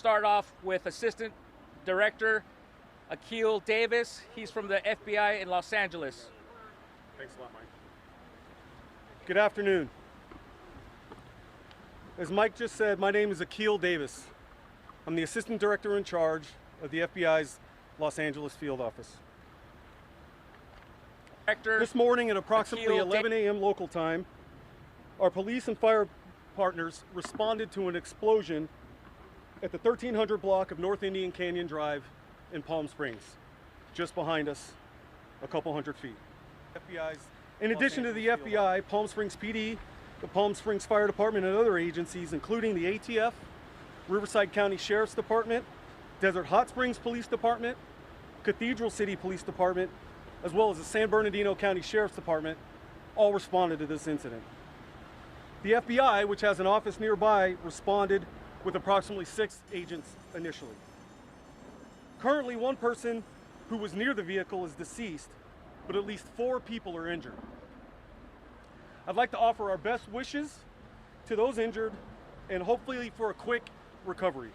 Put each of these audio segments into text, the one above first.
start off with Assistant Director Akil Davis. He's from the FBI in Los Angeles. Thanks a lot, Mike. Good afternoon. As Mike just said, my name is Akil Davis. I'm the Assistant Director in charge of the FBI's Los Angeles Field Office. This morning at approximately 11 a.m. local time, our police and fire partners responded to an explosion at the 1300 block of North Indian Canyon Drive in Palm Springs, just behind us, a couple hundred feet. In addition to the FBI, Palm Springs PD, the Palm Springs Fire Department, and other agencies, including the ATF, Riverside County Sheriff's Department, Desert Hot Springs Police Department, Cathedral City Police Department, as well as the San Bernardino County Sheriff's Department, all responded to this incident. The FBI, which has an office nearby, responded with approximately 6 agents initially. Currently, one person who was near the vehicle is deceased, but at least 4 people are injured. I'd like to offer our best wishes to those injured and hopefully for a quick recovery.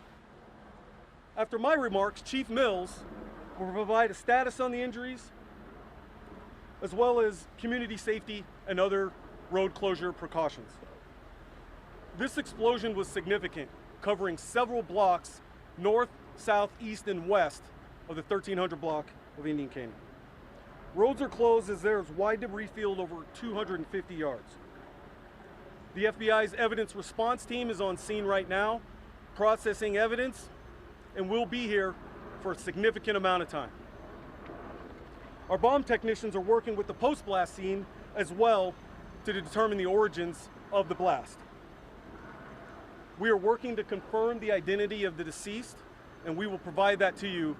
After my remarks, Chief Mills will provide a status on the injuries, as well as community safety and other road closure precautions. This explosion was significant, covering several blocks north, south, east, and west of the 1300 block of Indian Canyon. Roads are closed as there is wide debris field over 250 yards. The FBI's evidence response team is on scene right now, processing evidence, and will be here for a significant amount of time. Our bomb technicians are working with the post-blast scene as well to determine the origins of the blast. We are working to confirm the identity of the deceased, and we will provide that to you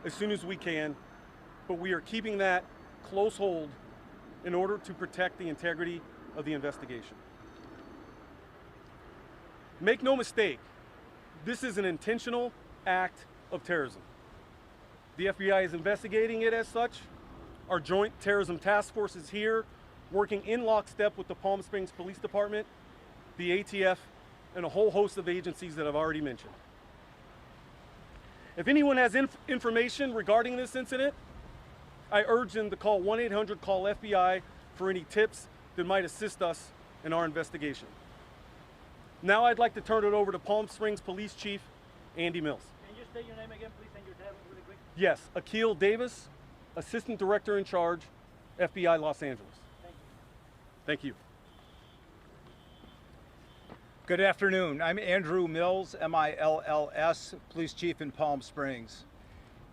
as soon as we can, but we are keeping that close hold in order to protect the integrity of the investigation. Make no mistake, this is an intentional act of terrorism. The FBI is investigating it as such. Our Joint Terrorism Task Force is here, working in lockstep with the Palm Springs Police Department, the ATF, and a whole host of agencies that I've already mentioned. If anyone has information regarding this incident, I urge them to call 1-800-CALL-FBI for any tips that might assist us in our investigation. Now I'd like to turn it over to Palm Springs Police Chief Andy Mills. Can you state your name again, please, and your title really quick? Yes, Akil Davis, Assistant Director in Charge, FBI Los Angeles. Thank you. Good afternoon. I'm Andrew Mills, M-I-L-L-S, Police Chief in Palm Springs.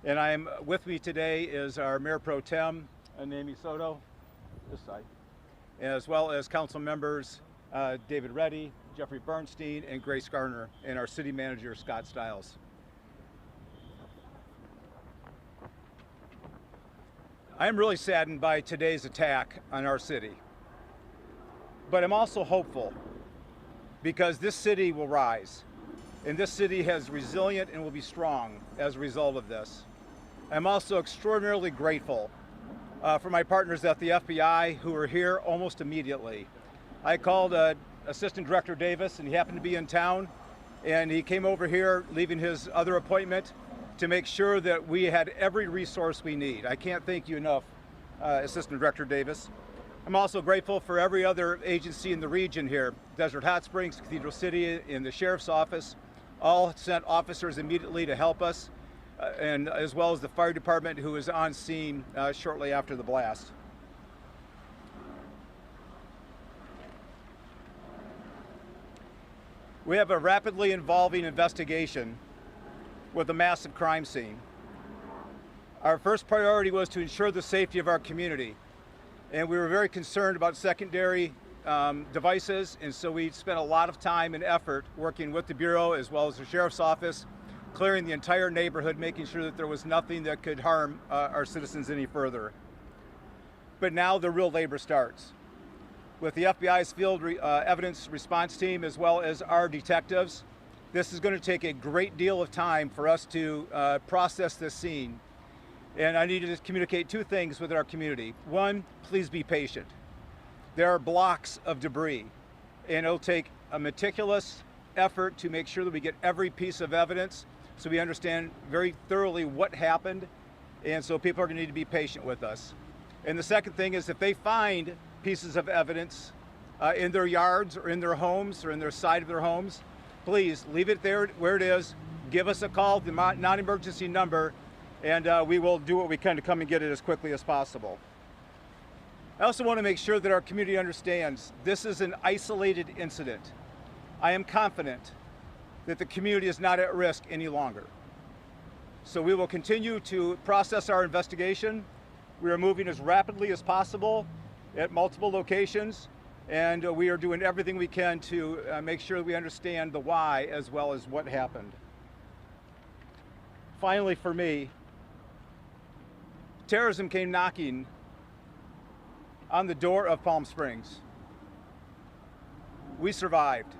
And with me today is our Mayor Pro Tem, Amy Soto, this side, as well as council members David Reddy, Jeffrey Bernstein, and Grace Garner, and our City Manager, Scott Stiles. I am really saddened by today's attack on our city, but I'm also hopeful because this city will rise, and this city is resilient and will be strong as a result of this. I'm also extraordinarily grateful for my partners at the FBI who were here almost immediately. I called Assistant Director Davis, and he happened to be in town, and he came over here leaving his other appointment to make sure that we had every resource we need. I can't thank you enough, Assistant Director Davis. I'm also grateful for every other agency in the region here. Desert Hot Springs, Cathedral City, and the Sheriff's Office all sent officers immediately to help us, and as well as the fire department who was on scene shortly after the blast. We have a rapidly evolving investigation with a massive crime scene. Our first priority was to ensure the safety of our community, and we were very concerned about secondary devices, and so we spent a lot of time and effort working with the Bureau as well as the Sheriff's Office, clearing the entire neighborhood, making sure that there was nothing that could harm our citizens any further. But now the real labor starts. With the FBI's field evidence response team as well as our detectives, this is going to take a great deal of time for us to process this scene. And I need to communicate 2 things with our community. 1, please be patient. There are blocks of debris, and it'll take a meticulous effort to make sure that we get every piece of evidence so we understand very thoroughly what happened, and so people are going to need to be patient with us. And the second thing is, if they find pieces of evidence in their yards or in their homes or in their side of their homes, please leave it there where it is. Give us a call, the non-emergency number, and we will do what we can to come and get it as quickly as possible. I also want to make sure that our community understands this is an isolated incident. I am confident that the community is not at risk any longer. So we will continue to process our investigation. We are moving as rapidly as possible at multiple locations, and we are doing everything we can to make sure that we understand the why as well as what happened. Finally, for me, terrorism came knocking on the door of Palm Springs. We survived.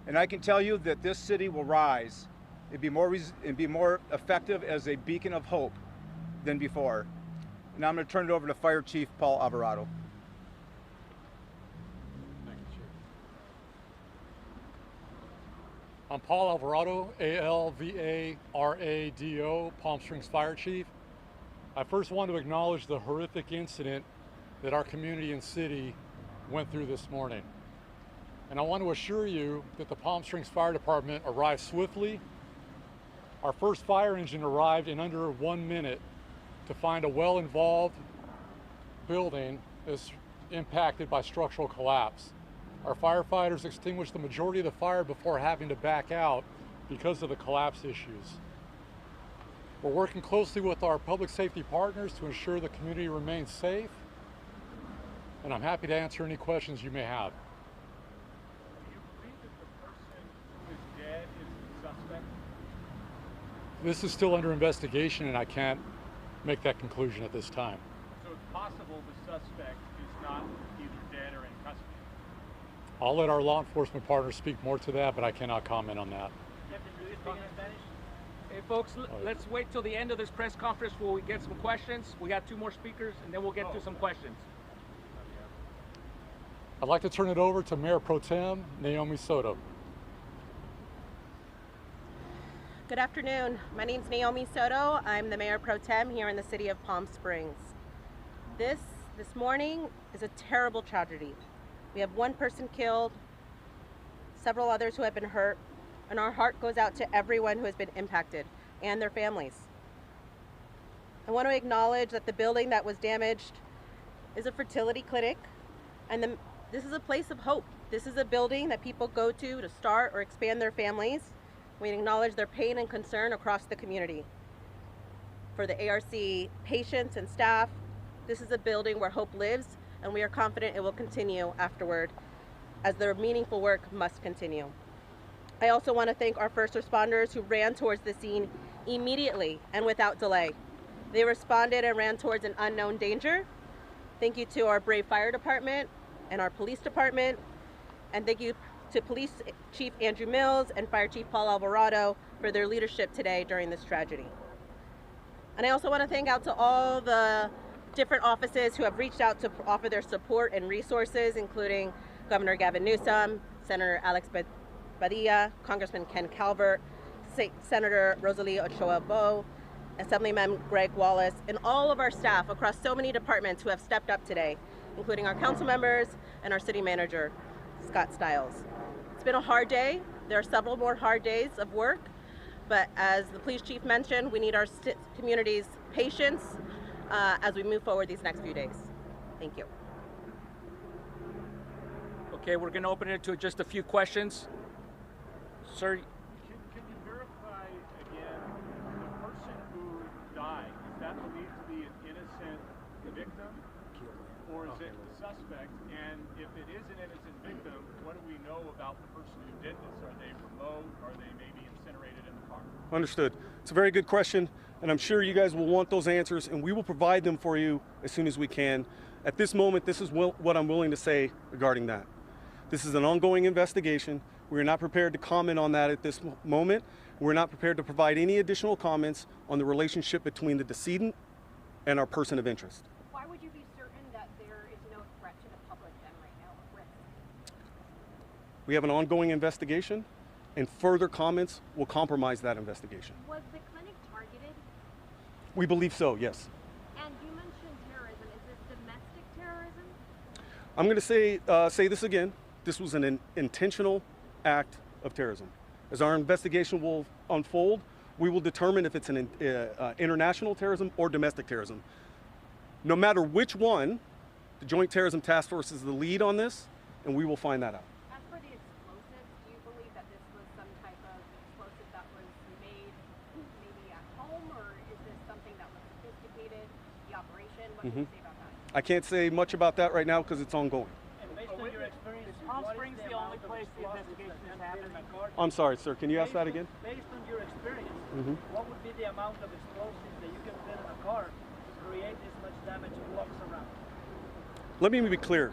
And I can tell you that this city will rise and be more effective as a beacon of hope than before. Now I'm going to turn it over to Fire Chief Paul Alvarado. Thank you, Chief. I'm Paul Alvarado, A-L-V-A-R-A-D-O, Palm Springs Fire Chief. I first want to acknowledge the horrific incident that our community and city went through this morning. And I want to assure you that the Palm Springs Fire Department arrived swiftly. Our first fire engine arrived in under 1 minute to find a well-involved building is impacted by structural collapse. Our firefighters extinguished the majority of the fire before having to back out because of the collapse issues. We're working closely with our public safety partners to ensure the community remains safe, and I'm happy to answer any questions you may have. This is still under investigation, and I can't make that conclusion at this time. So it's possible the suspect is not either dead or in custody? I'll let our law enforcement partners speak more to that, but I cannot comment on that. Hey folks, let's wait till the end of this press conference where we get some questions. We got 2 more speakers, and then we'll get to some questions. I'd like to turn it over to Mayor Pro Tem Naomi Soto. Good afternoon. My name's Naomi Soto. I'm the Mayor Pro Tem here in the city of Palm Springs. This morning is a terrible tragedy. We have 1 person killed, several others who have been hurt, and our heart goes out to everyone who has been impacted and their families. I want to acknowledge that the building that was damaged is a fertility clinic, and this is a place of hope. This is a building that people go to start or expand their families. We acknowledge their pain and concern across the community. For the ARC patients and staff, this is a building where hope lives, and we are confident it will continue afterward, as their meaningful work must continue. I also want to thank our first responders who ran towards the scene immediately and without delay. They responded and ran towards an unknown danger. Thank you to our brave fire department and our police department, and thank you to Police Chief Andrew Mills and Fire Chief Paul Alvarado for their leadership today during this tragedy. And I also want to thank out to all the different offices who have reached out to offer their support and resources, including Governor Gavin Newsom, Senator Alex Padilla, Congressman Ken Calvert, Senator Rosalie Ochoa-Bo, Assemblyman Greg Wallace, and all of our staff across so many departments who have stepped up today, including our council members and our city manager, Scott Stiles. It's been a hard day. There are several more hard days of work, but as the police chief mentioned, we need our community's patience as we move forward these next few days. Thank you. Okay, we're going to open it to just a few questions. Sir? Can you verify again, the person who died, is that believed to be an innocent victim? Or is it the suspect? And if it is an innocent victim, what do we know about the person who did this? Are they remote? Are they maybe incinerated in the car? Understood. It's a very good question, and I'm sure you guys will want those answers, and we will provide them for you as soon as we can. At this moment, this is what I'm willing to say regarding that. This is an ongoing investigation. We're not prepared to comment on that at this moment. We're not prepared to provide any additional comments on the relationship between the decedent and our person of interest. Why would you be certain that there is no threat to the public then right now, or risk? We have an ongoing investigation, and further comments will compromise that investigation. Was the clinic targeted? We believe so, yes. And you mentioned terrorism. Is this domestic terrorism? I'm going to say this again. This was an intentional act of terrorism. As our investigation will unfold, we will determine if it's an international terrorism or domestic terrorism. No matter which one, the Joint Terrorism Task Force is the lead on this, and we will find that out. As for the explosives, do you believe that this was some type of explosive that was made maybe at home, or is this something that was sophisticated, the operation? What can you say about that? I can't say much about that right now because it's ongoing. And based on your experience, Is Palm Springs the only place the investigation is happening? I'm sorry, sir. Can you ask that again? Based on your experience, what would be the amount of explosives that you can fit in a car to create this much damage blocks around? Let me be clear.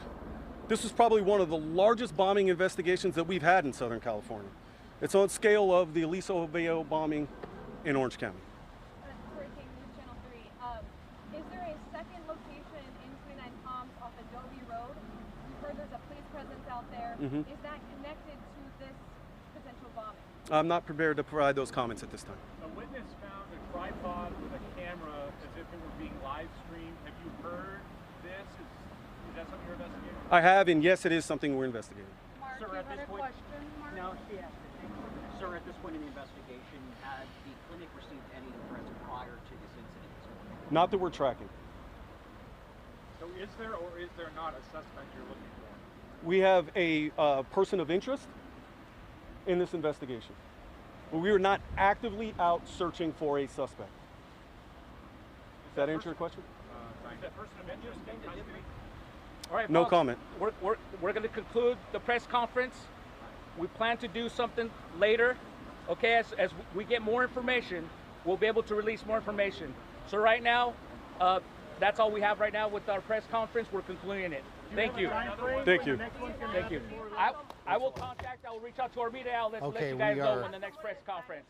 This was probably one of the largest bombing investigations that we've had in Southern California. It's on scale of the Aliso Viejo bombing in Orange County. Breaking News Channel 3. Is there a second location in 29 Palms off Adobe Road? We've heard there's a police presence out there. Is that connected to this potential bombing? I'm not prepared to provide those comments at this time. A witness found a tripod with a camera as if it were being live streamed. Have you heard this? Is that something you're investigating? I have, and yes, it is something we're investigating. Mark, Sir, you at had this a point- question, Mark? No, she asked it. Sir, at this point in the investigation, had the clinic received any threats prior to this incident? Not that we're tracking. So is there or is there not a suspect you're looking for? We have a person of interest in this investigation. But we are not actively out searching for a suspect. Does that answer your question? Is that person of interest in custody? All right, No folks, comment. We're going to conclude the press conference. We plan to do something later. Okay, as we get more information, we'll be able to release more information. So right now, that's all we have right now with our press conference. We're concluding it. Thank you. Thank you. Thank you. I will reach out to our media outlets to let Okay, you guys we know are- when the next press conference.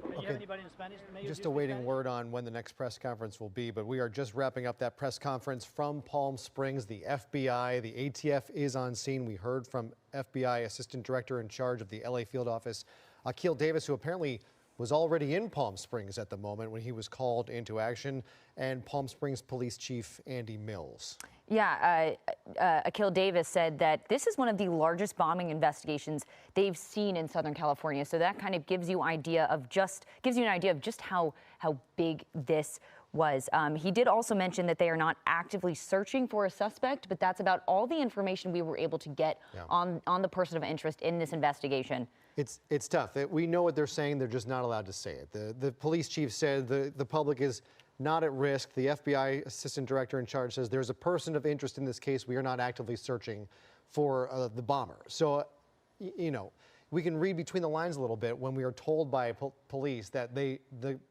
Do you have anybody in Spanish? Mayor, Just do you speak awaiting Spanish? word on when the next press conference will be, but we are just wrapping up that press conference from Palm Springs. The FBI, the ATF is on scene. We heard from FBI Assistant Director in charge of the LA field office, Akil Davis, who apparently was already in Palm Springs at the moment when he was called into action, and Palm Springs Police Chief Andy Mills. Yeah, Akil Davis said that this is one of the largest bombing investigations they've seen in Southern California. So that kind of gives you an idea of just how big this was. He did also mention that they are not actively searching for a suspect, but that's about all the information we were able to get on the person of interest in this investigation. It's tough. We know what they're saying. They're just not allowed to say it. The police chief said the public is not at risk. The FBI assistant director in charge says there's a person of interest in this case. We are not actively searching for the bomber. So, you know, we can read between the lines a little bit when we are told by police that the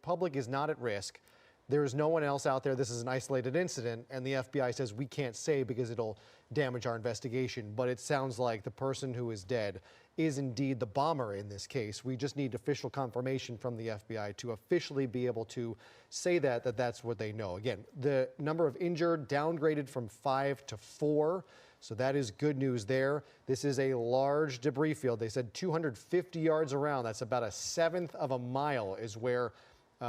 public is not at risk. There is no one else out there. This is an isolated incident, and the FBI says we can't say because it'll damage our investigation. But it sounds like the person who is dead is indeed the bomber in this case. We just need official confirmation from the FBI to officially be able to say that that's what they know. Again, the number of injured downgraded from 5 to 4. So that is good news there. This is a large debris field. They said 250 yards around. That's about 1/7 of a mile is where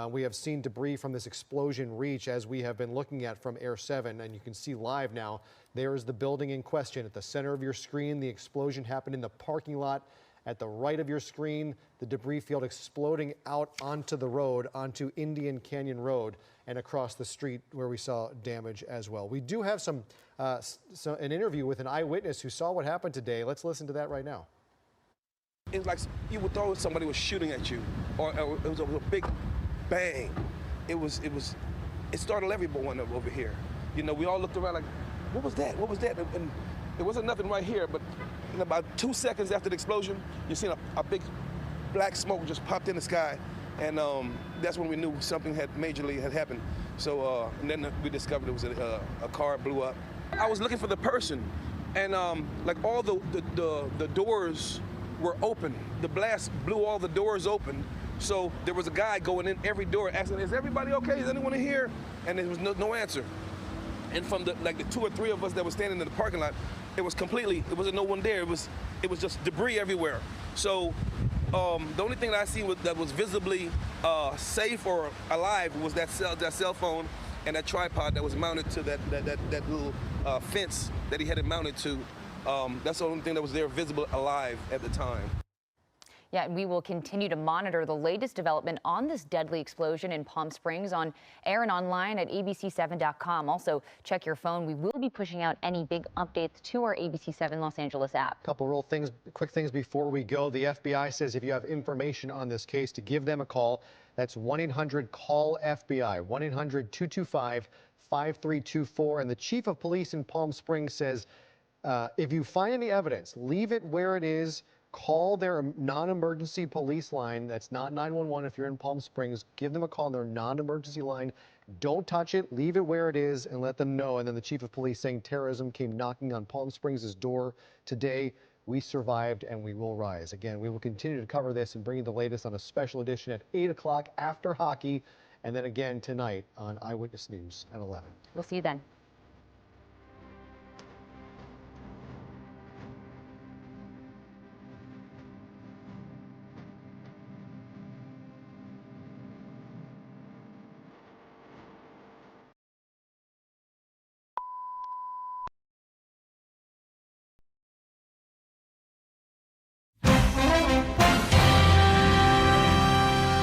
we have seen debris from this explosion reach, as we have been looking at from Air 7, and you can see live now. There is the building in question at the center of your screen. The explosion happened in the parking lot at the right of your screen. The debris field exploding out onto the road, onto Indian Canyon Road, and across the street where we saw damage as well. We do have an interview with an eyewitness who saw what happened today. Let's listen to that right now. It's like you would throw somebody was shooting at you, or it was a big bang. It startled everyone over here. You know, we all looked around like, what was that? What was that? And there wasn't nothing right here, but in about 2 seconds after the explosion, you seen a big black smoke just popped in the sky, and that's when we knew something had majorly happened. So, and then we discovered it was a car blew up. I was looking for the person, and like all the doors were open. The blast blew all the doors open. So there was a guy going in every door asking, is everybody okay? Is anyone in here? And there was no answer. And from the 2 or 3 of us that were standing in the parking lot, it wasn't no one there. It was just debris everywhere. So the only thing that I seen that was visibly safe or alive was that cell phone and that tripod that was mounted to that little fence that he had it mounted to. That's the only thing that was there visible alive at the time. Yeah, and we will continue to monitor the latest development on this deadly explosion in Palm Springs on air and online at abc7.com. Also, check your phone. We will be pushing out any big updates to our ABC7 Los Angeles app. Couple quick things before we go. The FBI says if you have information on this case, to give them a call. That's 1-800-CALL-FBI, 1-800-225-5324. And the chief of police in Palm Springs says if you find any evidence, leave it where it is. Call their non-emergency police line. That's not 911 if you're in Palm Springs. Give them a call on their non-emergency line. Don't touch it. Leave it where it is and let them know. And then the chief of police saying terrorism came knocking on Palm Springs' door today. We survived and we will rise. Again, we will continue to cover this and bring you the latest on a special edition at 8 o'clock after hockey. And then again tonight on Eyewitness News at 11. We'll see you then.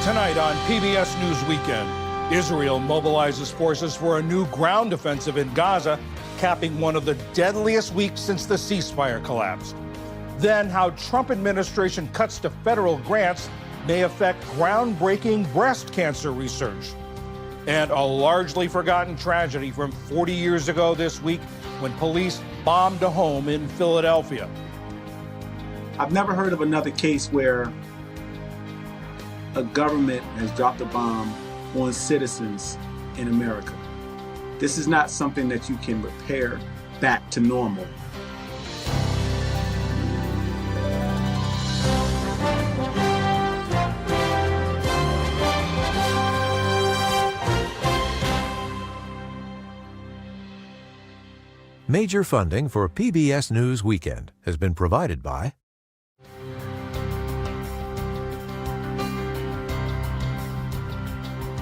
Tonight on PBS News Weekend, Israel mobilizes forces for a new ground offensive in Gaza, capping one of the deadliest weeks since the ceasefire collapsed. Then how Trump administration cuts to federal grants may affect groundbreaking breast cancer research. And a largely forgotten tragedy from 40 years ago this week when police bombed a home in Philadelphia. I've never heard of another case where a government has dropped a bomb on citizens in America. This is not something that you can repair back to normal. Major funding for PBS News Weekend has been provided by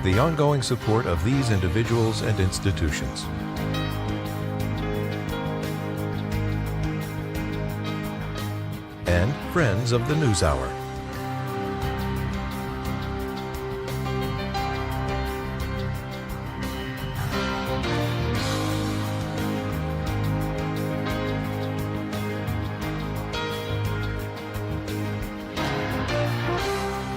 the ongoing support of these individuals and institutions. And friends of the NewsHour.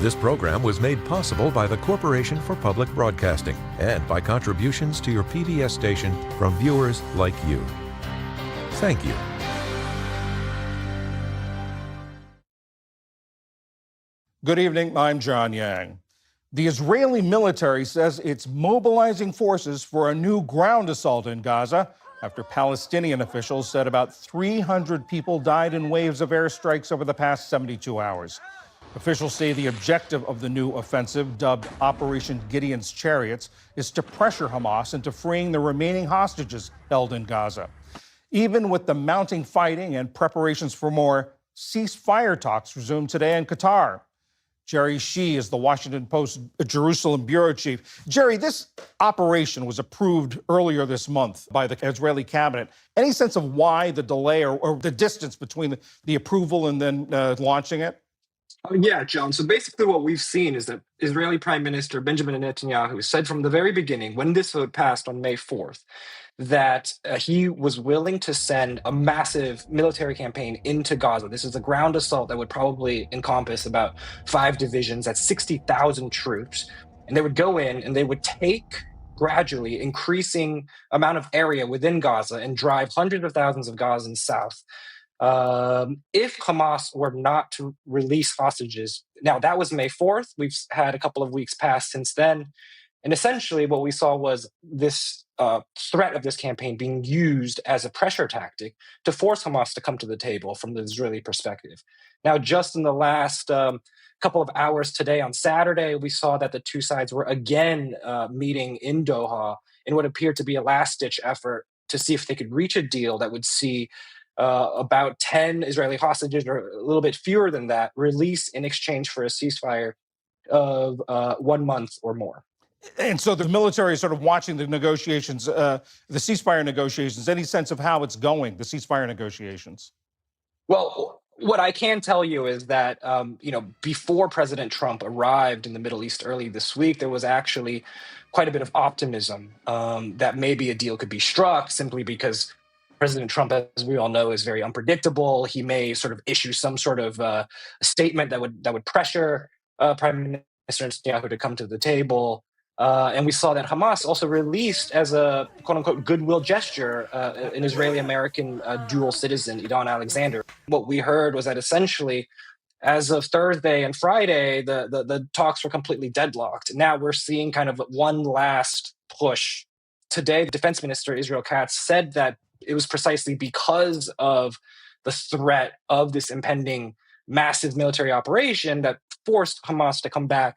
This program was made possible by the Corporation for Public Broadcasting and by contributions to your PBS station from viewers like you. Thank you. Good evening, I'm John Yang. The Israeli military says it's mobilizing forces for a new ground assault in Gaza after Palestinian officials said about 300 people died in waves of airstrikes over the past 72 hours. Officials say the objective of the new offensive, dubbed Operation Gideon's Chariots, is to pressure Hamas into freeing the remaining hostages held in Gaza. Even with the mounting fighting and preparations for more, ceasefire talks resumed today in Qatar. Jerry Shee is the Washington Post Jerusalem bureau chief. Jerry, this operation was approved earlier this month by the Israeli cabinet. Any sense of why the delay or the distance between the approval and then launching it? Yeah, John. So basically what we've seen is that Israeli Prime Minister Benjamin Netanyahu said from the very beginning, when this vote passed on May 4th, that he was willing to send a massive military campaign into Gaza. This is a ground assault that would probably encompass about 5 divisions, that's 60,000 troops. And they would go in and they would take gradually increasing amount of area within Gaza and drive hundreds of thousands of Gazans south. If Hamas were not to release hostages, now that was May 4th. We've had a couple of weeks pass since then. And essentially what we saw was this threat of this campaign being used as a pressure tactic to force Hamas to come to the table from the Israeli perspective. Now, just in the last couple of hours today on Saturday, we saw that the two sides were again meeting in Doha in what appeared to be a last-ditch effort to see if they could reach a deal that would see about 10 Israeli hostages, or a little bit fewer than that, released in exchange for a ceasefire of 1 month or more. And so the military is sort of watching the negotiations, the ceasefire negotiations. Any sense of how it's going, the ceasefire negotiations? Well, what I can tell you is that, before President Trump arrived in the Middle East early this week, there was actually quite a bit of optimism that maybe a deal could be struck, simply because President Trump, as we all know, is very unpredictable. He may sort of issue some sort of statement that would pressure Prime Minister Netanyahu to come to the table. And we saw that Hamas also released, as a quote-unquote goodwill gesture, an Israeli-American dual citizen, Idan Alexander. What we heard was that essentially, as of Thursday and Friday, the talks were completely deadlocked. Now we're seeing kind of one last push. Today, the defense minister, Israel Katz, said that it was precisely because of the threat of this impending massive military operation that forced Hamas to come back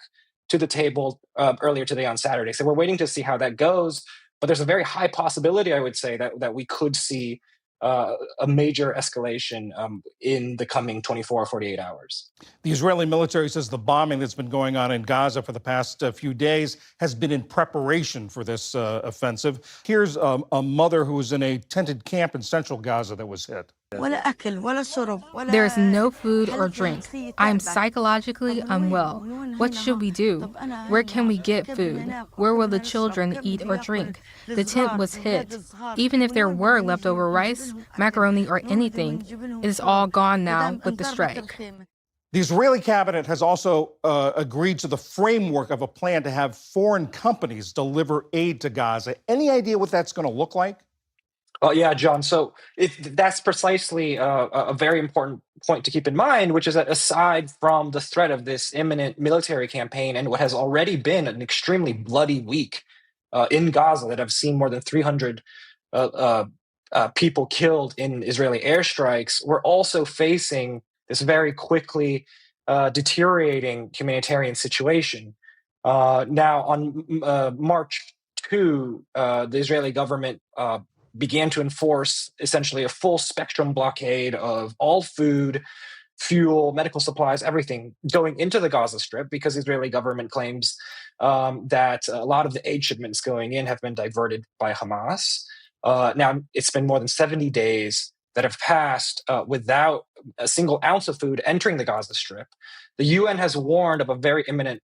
to the table earlier today on Saturday. So we're waiting to see how that goes. But there's a very high possibility, I would say, that we could see a major escalation in the coming 24 or 48 hours. The Israeli military says the bombing that's been going on in Gaza for the past few days has been in preparation for this offensive. Here's a mother who was in a tented camp in central Gaza that was hit. There's no food or drink. I'm psychologically unwell. What should we do? Where can we get food? Where will the children eat or drink? The tent was hit. Even if there were leftover rice, macaroni, or anything, it is all gone now with the strike. The Israeli cabinet has also agreed to the framework of a plan to have foreign companies deliver aid to Gaza. Any idea what that's going to look like? Yeah, John. So that's precisely a very important point to keep in mind, which is that aside from the threat of this imminent military campaign and what has already been an extremely bloody week in Gaza that have seen more than 300 people killed in Israeli airstrikes, we're also facing this very quickly deteriorating humanitarian situation. Now, on March 2, the Israeli government began to enforce essentially a full spectrum blockade of all food, fuel, medical supplies, everything going into the Gaza Strip, because the Israeli government claims that a lot of the aid shipments going in have been diverted by Hamas. Now, it's been more than 70 days that have passed without a single ounce of food entering the Gaza Strip. The UN has warned of a very imminent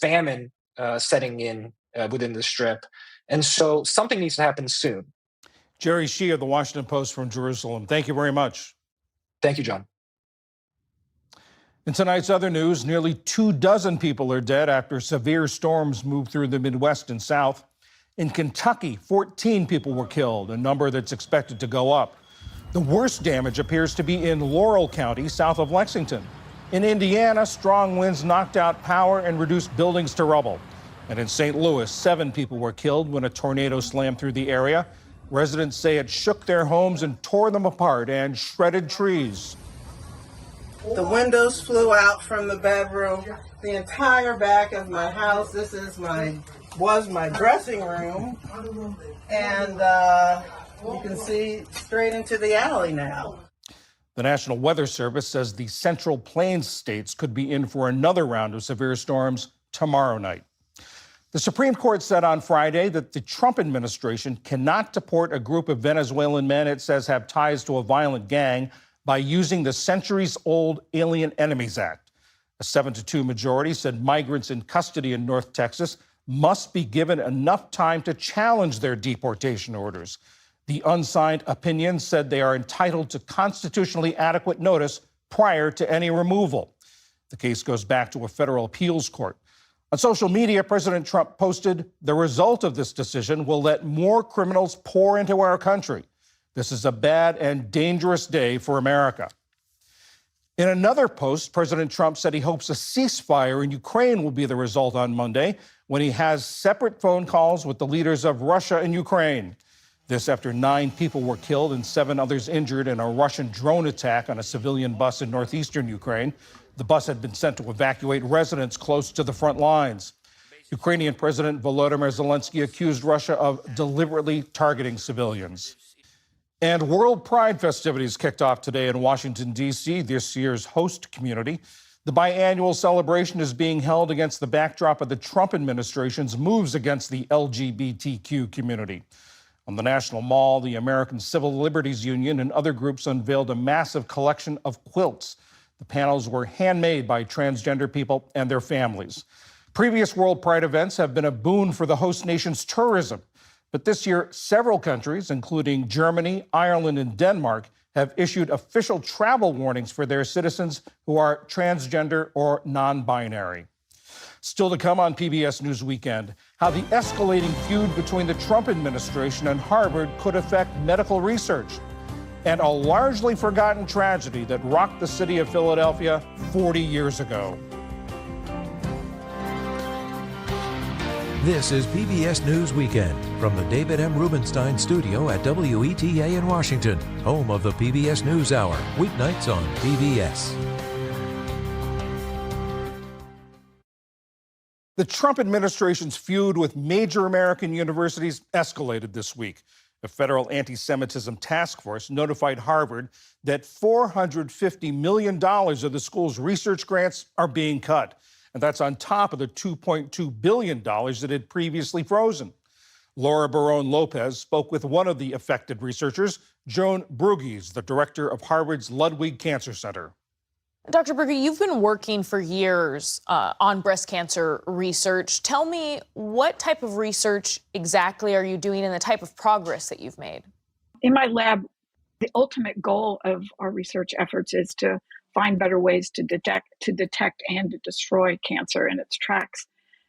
famine setting in within the Strip. And so something needs to happen soon. Jerry Shea of the Washington Post from Jerusalem. Thank you very much. Thank you, John. In tonight's other news, nearly 24 people are dead after severe storms moved through the Midwest and South. In Kentucky, 14 people were killed, a number that's expected to go up. The worst damage appears to be in Laurel County, south of Lexington. In Indiana, strong winds knocked out power and reduced buildings to rubble. And in St. Louis, 7 people were killed when a tornado slammed through the area. Residents say it shook their homes and tore them apart and shredded trees. The windows flew out from the bedroom. The entire back of my house, this is was my dressing room. And you can see straight into the alley now. The National Weather Service says the Central Plains states could be in for another round of severe storms tomorrow night. The Supreme Court said on Friday that the Trump administration cannot deport a group of Venezuelan men it says have ties to a violent gang by using the centuries-old Alien Enemies Act. A 7-2 majority said migrants in custody in North Texas must be given enough time to challenge their deportation orders. The unsigned opinion said they are entitled to constitutionally adequate notice prior to any removal. The case goes back to a federal appeals court. On social media, President Trump posted, "The result of this decision will let more criminals pour into our country. This is a bad and dangerous day for America." In another post, President Trump said he hopes a ceasefire in Ukraine will be the result on Monday when he has separate phone calls with the leaders of Russia and Ukraine. This after 9 people were killed and 7 others injured in a Russian drone attack on a civilian bus in northeastern Ukraine. The bus had been sent to evacuate residents close to the front lines. Ukrainian President Volodymyr Zelensky accused Russia of deliberately targeting civilians. And World Pride festivities kicked off today in Washington, D.C., this year's host community. The biannual celebration is being held against the backdrop of the Trump administration's moves against the LGBTQ community. On the National Mall, the American Civil Liberties Union and other groups unveiled a massive collection of quilts. The panels were handmade by transgender people and their families. Previous World Pride events have been a boon for the host nation's tourism. But this year, several countries, including Germany, Ireland, and Denmark, have issued official travel warnings for their citizens who are transgender or non-binary. Still to come on PBS News Weekend, how the escalating feud between the Trump administration and Harvard could affect medical research, and a largely forgotten tragedy that rocked the city of Philadelphia 40 years ago. This is PBS News Weekend from the David M. Rubenstein studio at WETA in Washington, home of the PBS News Hour, weeknights on PBS. The Trump administration's feud with major American universities escalated this week. A federal anti-Semitism task force notified Harvard that $450 million of the school's research grants are being cut. And that's on top of the $2.2 billion that had previously frozen. Laura Barone Lopez spoke with one of the affected researchers, Joan Brugge's, the director of Harvard's Ludwig Cancer Center. Dr. Brugge, you've been working for years on breast cancer research. Tell me, what type of research exactly are you doing and the type of progress that you've made? In my lab, the ultimate goal of our research efforts is to find better ways to detect and to destroy cancer in its tracks.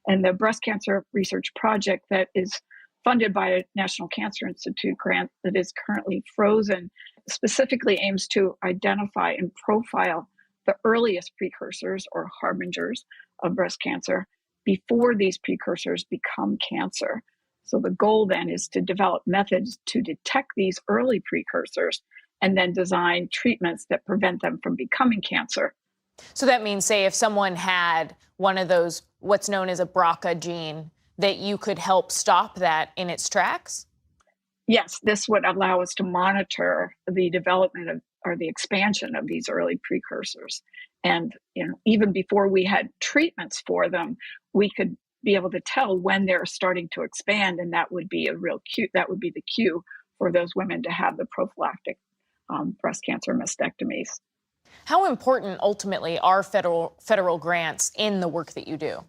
And the breast cancer research project that is funded by a National Cancer Institute grant that is currently frozen specifically aims to identify and profile the earliest precursors or harbingers of breast cancer before these precursors become cancer. So the goal then is to develop methods to detect these early precursors and then design treatments that prevent them from becoming cancer. So that means, say, if someone had one of those, what's known as a BRCA gene, that you could help stop that in its tracks? Yes, this would allow us to monitor the development of or the expansion of these early precursors. And even before we had treatments for them, we could be able to tell when they're starting to expand, and that would be a real cue. That would be the cue for those women to have the prophylactic breast cancer mastectomies. How important ultimately are federal grants in the work that you do?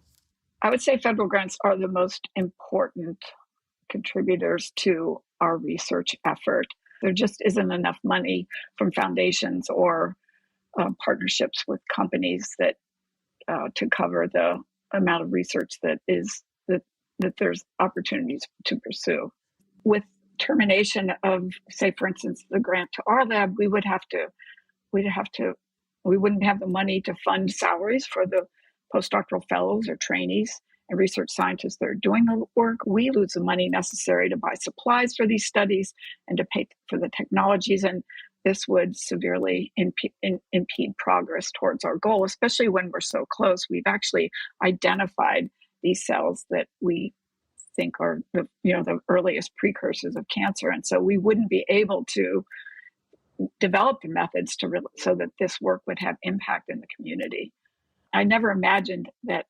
I would say federal grants are the most important contributors to our research effort. There just isn't enough money from foundations or partnerships with companies that to cover the amount of research that there's opportunities to pursue. With termination of, say, for instance, the grant to our lab, we wouldn't have the money to fund salaries for the postdoctoral fellows or trainees and research scientists that are doing the work. We lose the money necessary to buy supplies for these studies and to pay for the technologies. And this would severely impede progress towards our goal, especially when we're so close. We've actually identified these cells that we think are the earliest precursors of cancer. And so we wouldn't be able to develop the methods so that this work would have impact in the community. I never imagined that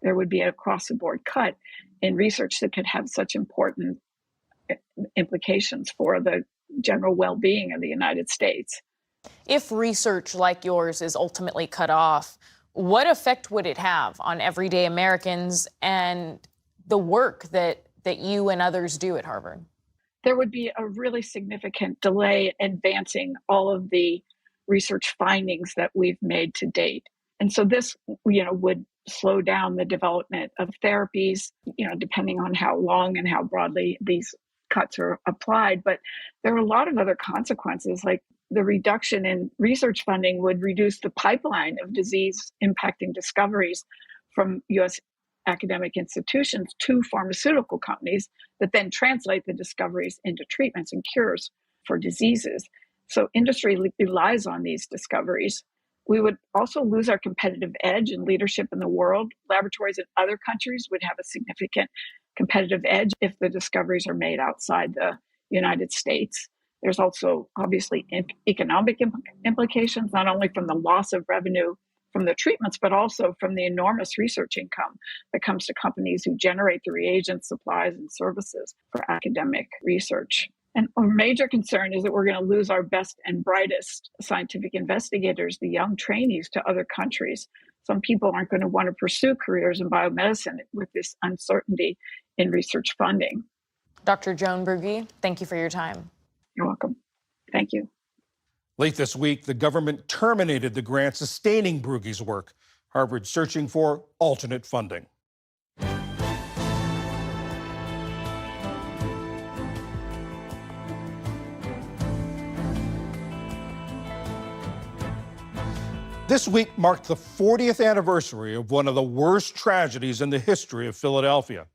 there would be an across-the-board cut in research that could have such important implications for the general well-being of the United States. If research like yours is ultimately cut off, what effect would it have on everyday Americans and the work that you and others do at Harvard? There would be a really significant delay in advancing all of the research findings that we've made to date. And so this, would slow down the development of therapies, depending on how long and how broadly these cuts are applied. But there are a lot of other consequences, like the reduction in research funding would reduce the pipeline of disease impacting discoveries from U.S. academic institutions to pharmaceutical companies that then translate the discoveries into treatments and cures for diseases. So industry relies on these discoveries. We would also lose our competitive edge and leadership in the world. Laboratories in other countries would have a significant competitive edge if the discoveries are made outside the United States. There's also obviously economic implications, not only from the loss of revenue from the treatments, but also from the enormous research income that comes to companies who generate the reagents, supplies, and services for academic research. And a major concern is that we're going to lose our best and brightest scientific investigators, the young trainees, to other countries. Some people aren't going to want to pursue careers in biomedicine with this uncertainty in research funding. Dr. Joan Brugge, thank you for your time. You're welcome. Thank you. Late this week, the government terminated the grant sustaining Brugge's work. Harvard searching for alternate funding. This week marked the 40th anniversary of one of the worst tragedies in the history of Philadelphia.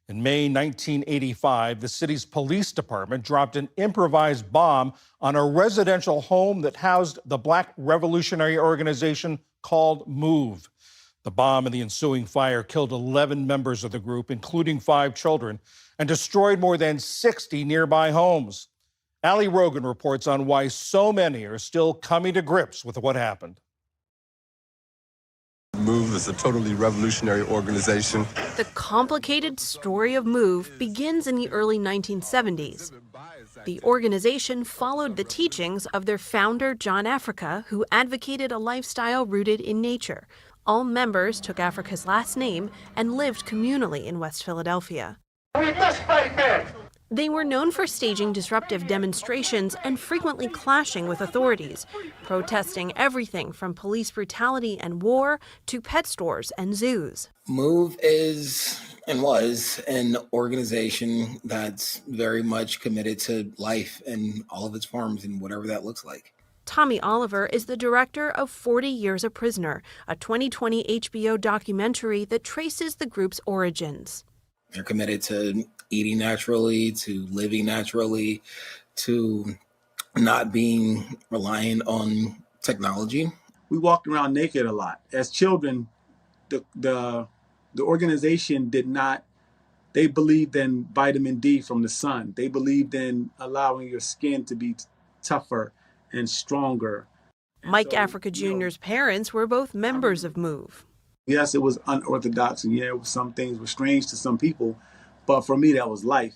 In May 1985, the city's police department dropped an improvised bomb on a residential home that housed the Black revolutionary organization called MOVE. The bomb and the ensuing fire killed 11 members of the group, including 5 children, and destroyed more than 60 nearby homes. Ali Rogan reports on why so many are still coming to grips with what happened. MOVE is a totally revolutionary organization. The complicated story of MOVE begins in the early 1970s. The organization followed the teachings of their founder, John Africa, who advocated a lifestyle rooted in nature. All members took Africa's last name and lived communally in West Philadelphia. We must fight back. They were known for staging disruptive demonstrations and frequently clashing with authorities, protesting everything from police brutality and war to pet stores and zoos. MOVE is and was an organization that's very much committed to life in all of its forms and whatever that looks like. Tommy Oliver is the director of 40 Years a Prisoner, a 2020 HBO documentary that traces the group's origins. They're committed to eating naturally, to living naturally, to not being reliant on technology. We walked around naked a lot. As children, the organization they believed in vitamin D from the sun. They believed in allowing your skin to be tougher and stronger. Mike Africa Jr.'s parents were both members of MOVE. Yes, it was unorthodox, and some things were strange to some people, but for me, that was life.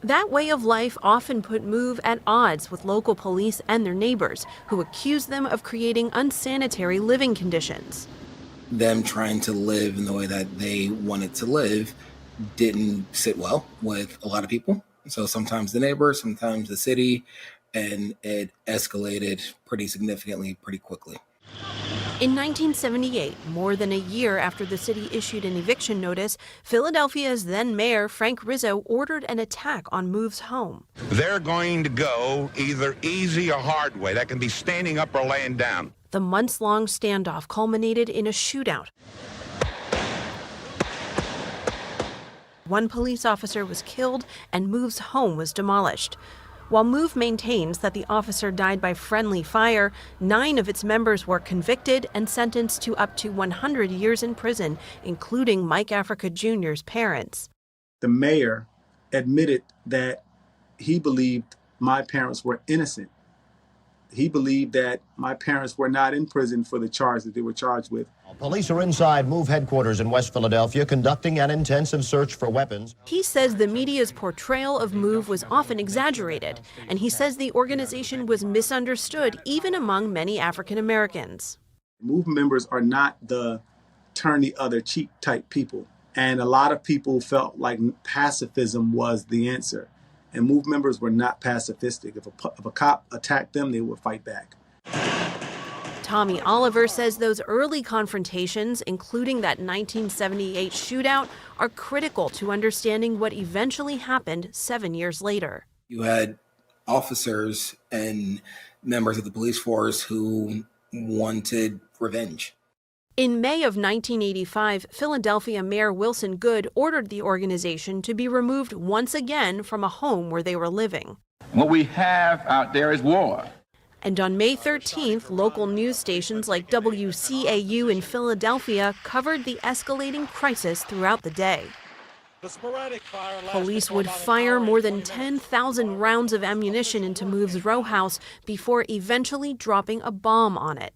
That way of life often put MOVE at odds with local police and their neighbors, who accused them of creating unsanitary living conditions. Them trying to live in the way that they wanted to live didn't sit well with a lot of people. So sometimes the neighbors, sometimes the city, and it escalated pretty significantly, pretty quickly. In 1978, more than a year after the city issued an eviction notice, Philadelphia's then mayor, Frank Rizzo, ordered an attack on MOVE's home. They're going to go either easy or hard way. That can be standing up or laying down. The months-long standoff culminated in a shootout. One police officer was killed and MOVE's home was demolished. While MOVE maintains that the officer died by friendly fire, 9 of its members were convicted and sentenced to up to 100 years in prison, including Mike Africa Jr.'s parents. The mayor admitted that he believed my parents were innocent. He believed that my parents were not in prison for the charge that they were charged with. Police are inside MOVE headquarters in West Philadelphia conducting an intensive search for weapons. He says the media's portrayal of MOVE was often exaggerated, and he says the organization was misunderstood even among many African Americans. MOVE members are not the turn the other cheek type people, and a lot of people felt like pacifism was the answer. And MOVE members were not pacifistic. If a cop attacked them, they would fight back. Tommy Oliver says those early confrontations, including that 1978 shootout, are critical to understanding what eventually happened 7 years later. You had officers and members of the police force who wanted revenge. In May of 1985, Philadelphia Mayor Wilson Goode ordered the organization to be removed once again from a home where they were living. What we have out there is war. And on May 13th, local news stations like WCAU in Philadelphia covered the escalating crisis throughout the day. Police would fire more than 10,000 rounds of ammunition into Move's row house before eventually dropping a bomb on it.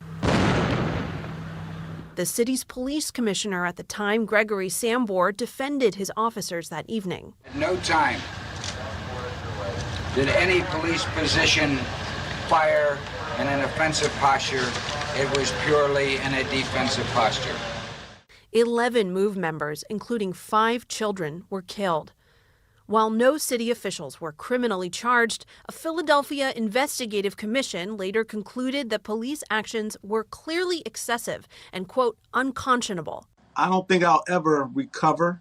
The city's police commissioner at the time, Gregory Sambor, defended his officers that evening. At no time did any police position fire in an offensive posture. It was purely in a defensive posture. 11 Move members, including 5 children, were killed. While no city officials were criminally charged, a Philadelphia investigative commission later concluded that police actions were clearly excessive and, quote, unconscionable. I don't think I'll ever recover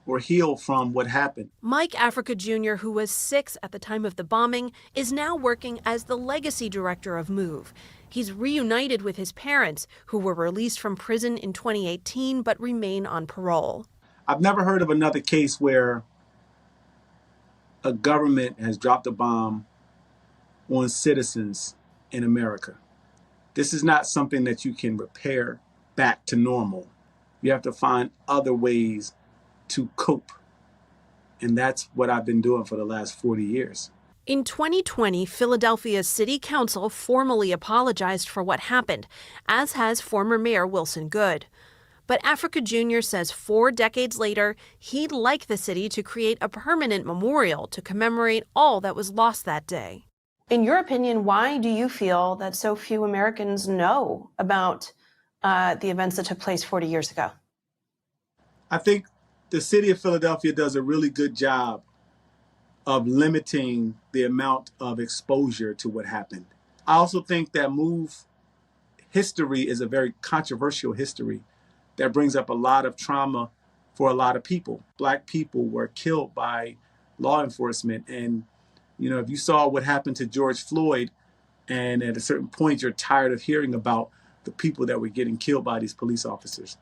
or heal from what happened. Mike Africa Jr., who was 6 at the time of the bombing, is now working as the legacy director of Move. He's reunited with his parents, who were released from prison in 2018 but remain on parole. I've never heard of another case where a government has dropped a bomb on citizens in America. This is not something that you can repair back to normal. You have to find other ways to cope. And that's what I've been doing for the last 40 years. In 2020, Philadelphia's city council formally apologized for what happened, as has former Mayor Wilson Goode. But Africa Jr. says 4 decades later, he'd like the city to create a permanent memorial to commemorate all that was lost that day. In your opinion, why do you feel that so few Americans know about the events that took place 40 years ago? I think the city of Philadelphia does a really good job of limiting the amount of exposure to what happened. I also think that Move history is a very controversial history that brings up a lot of trauma for a lot of people. Black people were killed by law enforcement. And, you know, if you saw what happened to George Floyd, and at a certain point you're tired of hearing about the people that were getting killed by these police officers.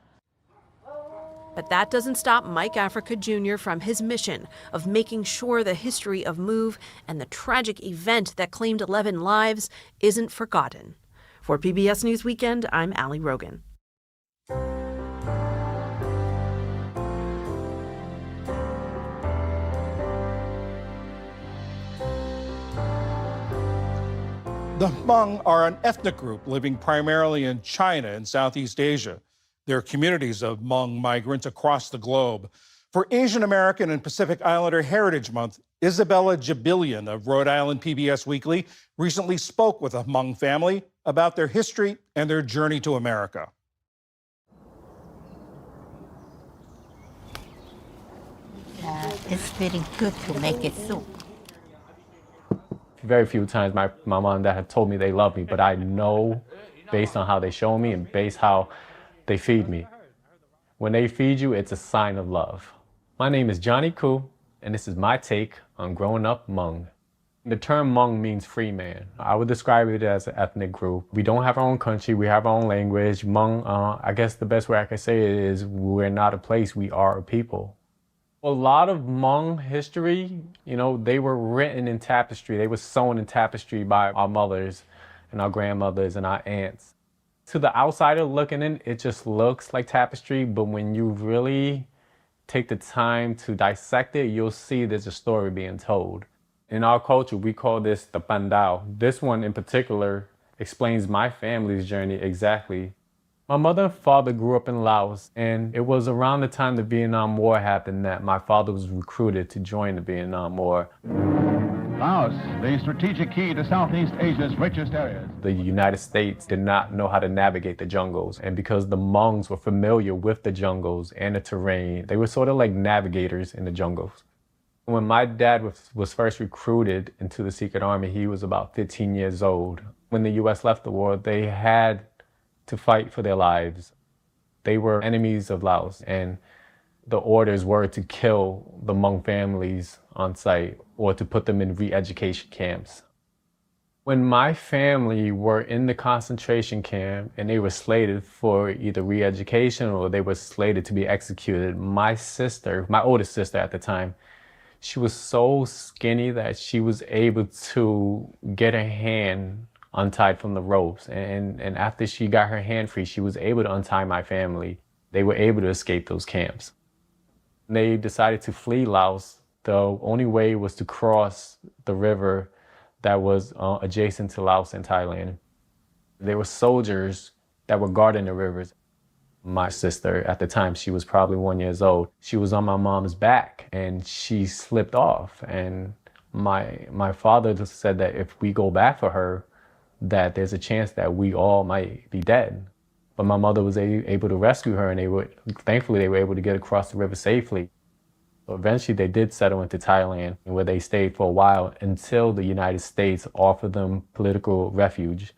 But that doesn't stop Mike Africa Jr. from his mission of making sure the history of Move and the tragic event that claimed 11 lives isn't forgotten. For PBS News Weekend, I'm Allie Rogan. The Hmong are an ethnic group living primarily in China and Southeast Asia. There are communities of Hmong migrants across the globe. For Asian American and Pacific Islander Heritage Month, Isabella Jabilian of Rhode Island PBS Weekly recently spoke with a Hmong family about their history and their journey to America. It's very good to make it soup. Very few times my mom and dad have told me they love me, but I know based on how they show me and based how they feed me. When they feed you, it's a sign of love. My name is Johnny Koo, and this is my take on growing up Hmong. The term Hmong means free man. I would describe it as an ethnic group. We don't have our own country, we have our own language. Hmong, I guess the best way I can say it is we're not a place, we are a people. A lot of Hmong history, you know, they were written in tapestry. They were sewn in tapestry by our mothers and our grandmothers and our aunts. To the outsider looking in, it just looks like tapestry, but when you really take the time to dissect it, you'll see there's a story being told. In our culture, we call this the pandao. This one in particular explains my family's journey exactly. My mother and father grew up in Laos, and it was around the time the Vietnam War happened that my father was recruited to join the Vietnam War. Laos, the strategic key to Southeast Asia's richest areas. The United States did not know how to navigate the jungles, and because the Hmongs were familiar with the jungles and the terrain, they were sort of like navigators in the jungles. When my dad was first recruited into the Secret Army, he was about 15 years old. When the U.S. left the war, they had to fight for their lives. They were enemies of Laos, and the orders were to kill the Hmong families on site or to put them in re-education camps. When my family were in the concentration camp and they were slated for either re-education or they were slated to be executed, my sister, my oldest sister at the time, she was so skinny that she was able to get her hand untied from the ropes. And after she got her hand free, she was able to untie my family. They were able to escape those camps. They decided to flee Laos. The only way was to cross the river that was adjacent to Laos and Thailand. There were soldiers that were guarding the rivers. My sister, at the time, she was probably 1 year old. She was on my mom's back and she slipped off. And my father just said that if we go back for her, that there's a chance that we all might be dead. But my mother was able to rescue her, and thankfully they were able to get across the river safely. So eventually they did settle into Thailand, where they stayed for a while until the United States offered them political refuge.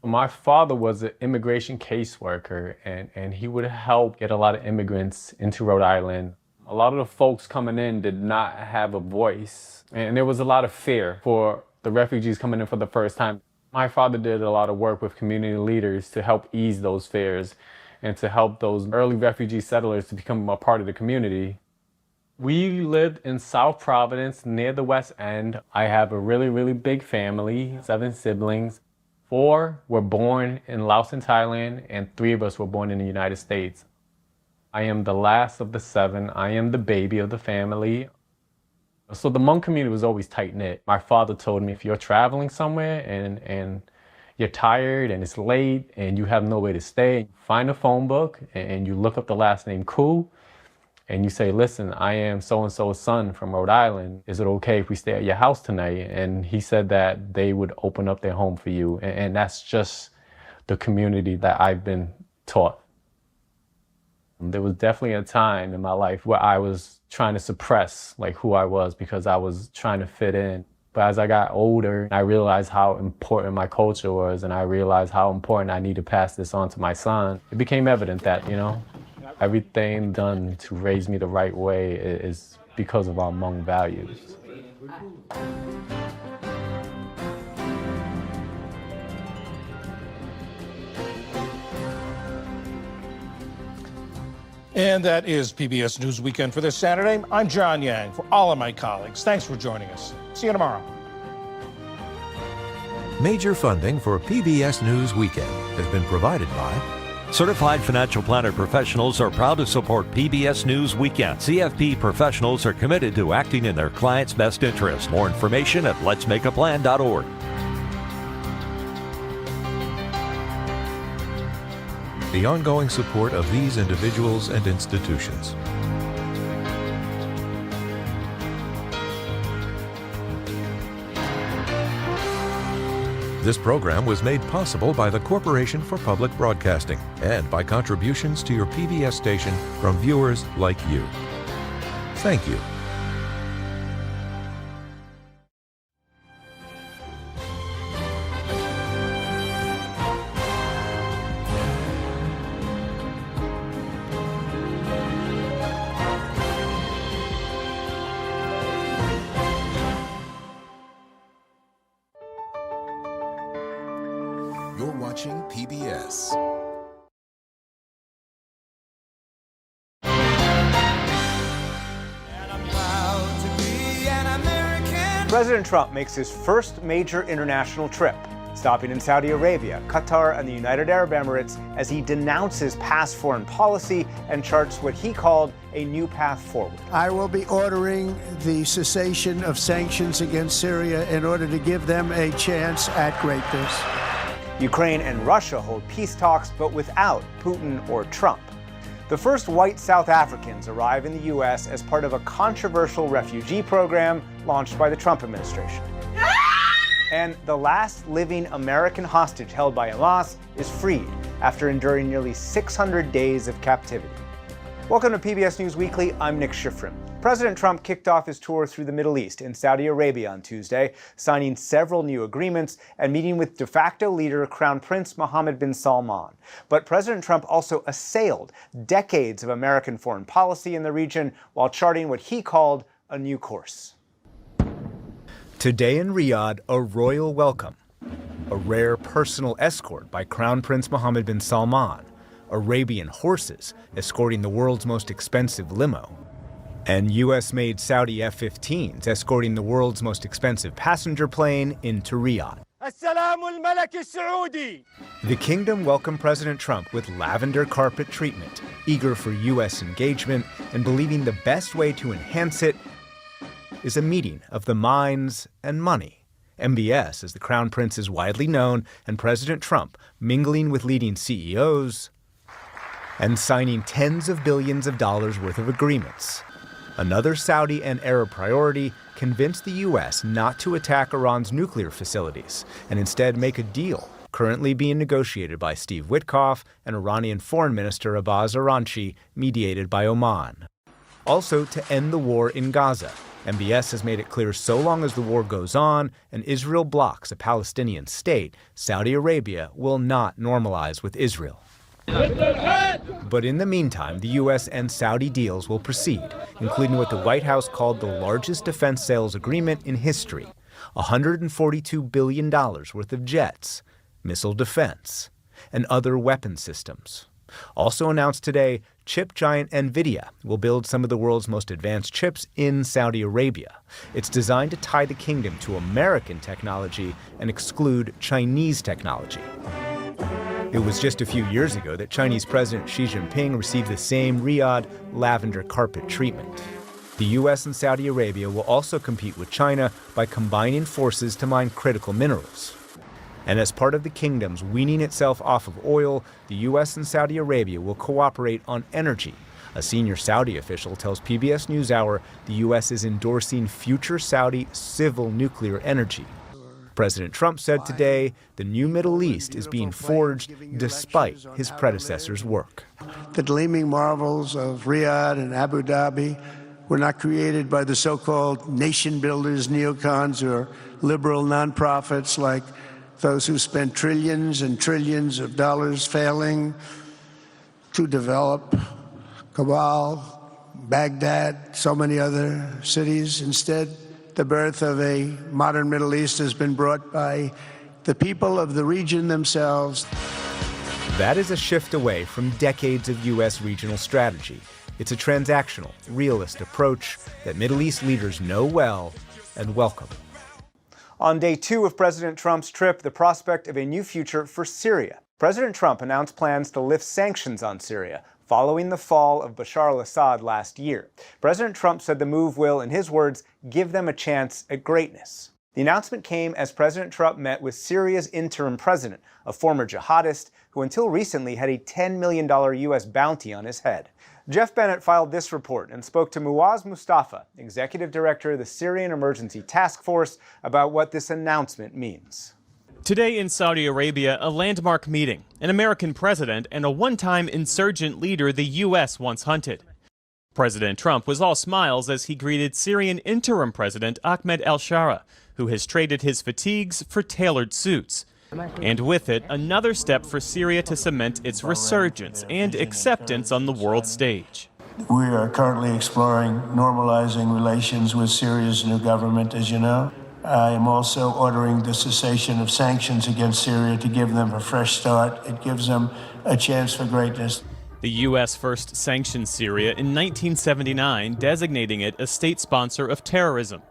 My father was an immigration caseworker, and he would help get a lot of immigrants into Rhode Island. A lot of the folks coming in did not have a voice, and there was a lot of fear for the refugees coming in for the first time. My father did a lot of work with community leaders to help ease those fears and to help those early refugee settlers to become a part of the community. We lived in South Providence near the West End. I have a really, really big family, 7 siblings. 4 were born in Laos and Thailand, and 3 of us were born in the United States. I am the last of the 7. I am the baby of the family. So the Hmong community was always tight-knit. My father told me, if you're traveling somewhere and you're tired and it's late and you have nowhere to stay, find a phone book and you look up the last name Koo and you say, listen, I am so-and-so's son from Rhode Island. Is it okay if we stay at your house tonight? And he said that they would open up their home for you. And that's just the community that I've been taught. There was definitely a time in my life where I was trying to suppress who I was because I was trying to fit in. But as I got older, I realized how important my culture was, and I realized how important I need to pass this on to my son. It became evident that, everything done to raise me the right way is because of our Hmong values. And that is PBS News Weekend for this Saturday. I'm John Yang. For all of my colleagues, thanks for joining us. See you tomorrow. Major funding for PBS News Weekend has been provided by Certified financial planner professionals are proud to support PBS News Weekend. CFP professionals are committed to acting in their clients' best interest. More information at letsmakeaplan.org. the ongoing support of these individuals and institutions. This program was made possible by the Corporation for Public Broadcasting and by contributions to your PBS station from viewers like you. Thank you. You're watching PBS. President Trump makes his first major international trip, stopping in Saudi Arabia, Qatar, and the United Arab Emirates as he denounces past foreign policy and charts what he called a new path forward. I will be ordering the cessation of sanctions against Syria in order to give them a chance at greatness. Ukraine and Russia hold peace talks, but without Putin or Trump. The first white South Africans arrive in the U.S. as part of a controversial refugee program launched by the Trump administration. And the last living American hostage held by Hamas is freed after enduring nearly 600 days of captivity. Welcome to PBS News Weekly. I'm Nick Schifrin. President Trump kicked off his tour through the Middle East in Saudi Arabia on Tuesday, signing several new agreements and meeting with de facto leader Crown Prince Mohammed bin Salman. But President Trump also assailed decades of American foreign policy in the region while charting what he called a new course. Today in Riyadh, a royal welcome, a rare personal escort by Crown Prince Mohammed bin Salman, Arabian horses escorting the world's most expensive limo, and U.S.-made Saudi F-15s escorting the world's most expensive passenger plane into Riyadh. The kingdom welcomed President Trump with lavender carpet treatment, eager for U.S. engagement and believing the best way to enhance it is a meeting of the minds and money. MBS, as the Crown Prince is widely known, and President Trump mingling with leading CEOs and signing tens of billions of dollars worth of agreements. Another Saudi and Arab priority, convinced the U.S. not to attack Iran's nuclear facilities and instead make a deal currently being negotiated by Steve Witkoff and Iranian Foreign Minister Abbas Araghchi, mediated by Oman. Also, to end the war in Gaza. MBS has made it clear so long as the war goes on and Israel blocks a Palestinian state, Saudi Arabia will not normalize with Israel. But in the meantime, the U.S. and Saudi deals will proceed, including what the White House called the largest defense sales agreement in history, $142 billion worth of jets, missile defense, and other weapon systems. Also announced today, chip giant NVIDIA will build some of the world's most advanced chips in Saudi Arabia. It's designed to tie the kingdom to American technology and exclude Chinese technology. It was just a few years ago that Chinese President Xi Jinping received the same Riyadh lavender carpet treatment. The U.S. and Saudi Arabia will also compete with China by combining forces to mine critical minerals. And as part of the kingdom's weaning itself off of oil, the U.S. and Saudi Arabia will cooperate on energy. A senior Saudi official tells PBS NewsHour the U.S. is endorsing future Saudi civil nuclear energy. President Trump said today the new Middle East is being forged despite his predecessor's work. The gleaming marvels of Riyadh and Abu Dhabi were not created by the so-called nation builders, neocons, or liberal nonprofits like those who spent trillions and trillions of dollars failing to develop Kabul, Baghdad, so many other cities. Instead, the birth of a modern Middle East has been brought by the people of the region themselves. That is a shift away from decades of U.S. regional strategy. It's a transactional, realist approach that Middle East leaders know well and welcome. On day 2 of President Trump's trip, the prospect of a new future for Syria. President Trump announced plans to lift sanctions on Syria following the fall of Bashar al-Assad last year. President Trump said the move will, in his words, give them a chance at greatness. The announcement came as President Trump met with Syria's interim president, a former jihadist who until recently had a $10 million U.S. bounty on his head. Jeff Bennett filed this report and spoke to Muaz Mustafa, executive director of the Syrian Emergency Task Force, about what this announcement means. Today in Saudi Arabia, a landmark meeting, an American president and a one-time insurgent leader the U.S. once hunted. President Trump was all smiles as he greeted Syrian interim president Ahmed al-Shara, who has traded his fatigues for tailored suits. And with it, another step for Syria to cement its resurgence and acceptance on the world stage. We are currently exploring normalizing relations with Syria's new government, as you know. I am also ordering the cessation of sanctions against Syria to give them a fresh start. It gives them a chance for greatness. The U.S. first sanctioned Syria in 1979, designating it a state sponsor of terrorism.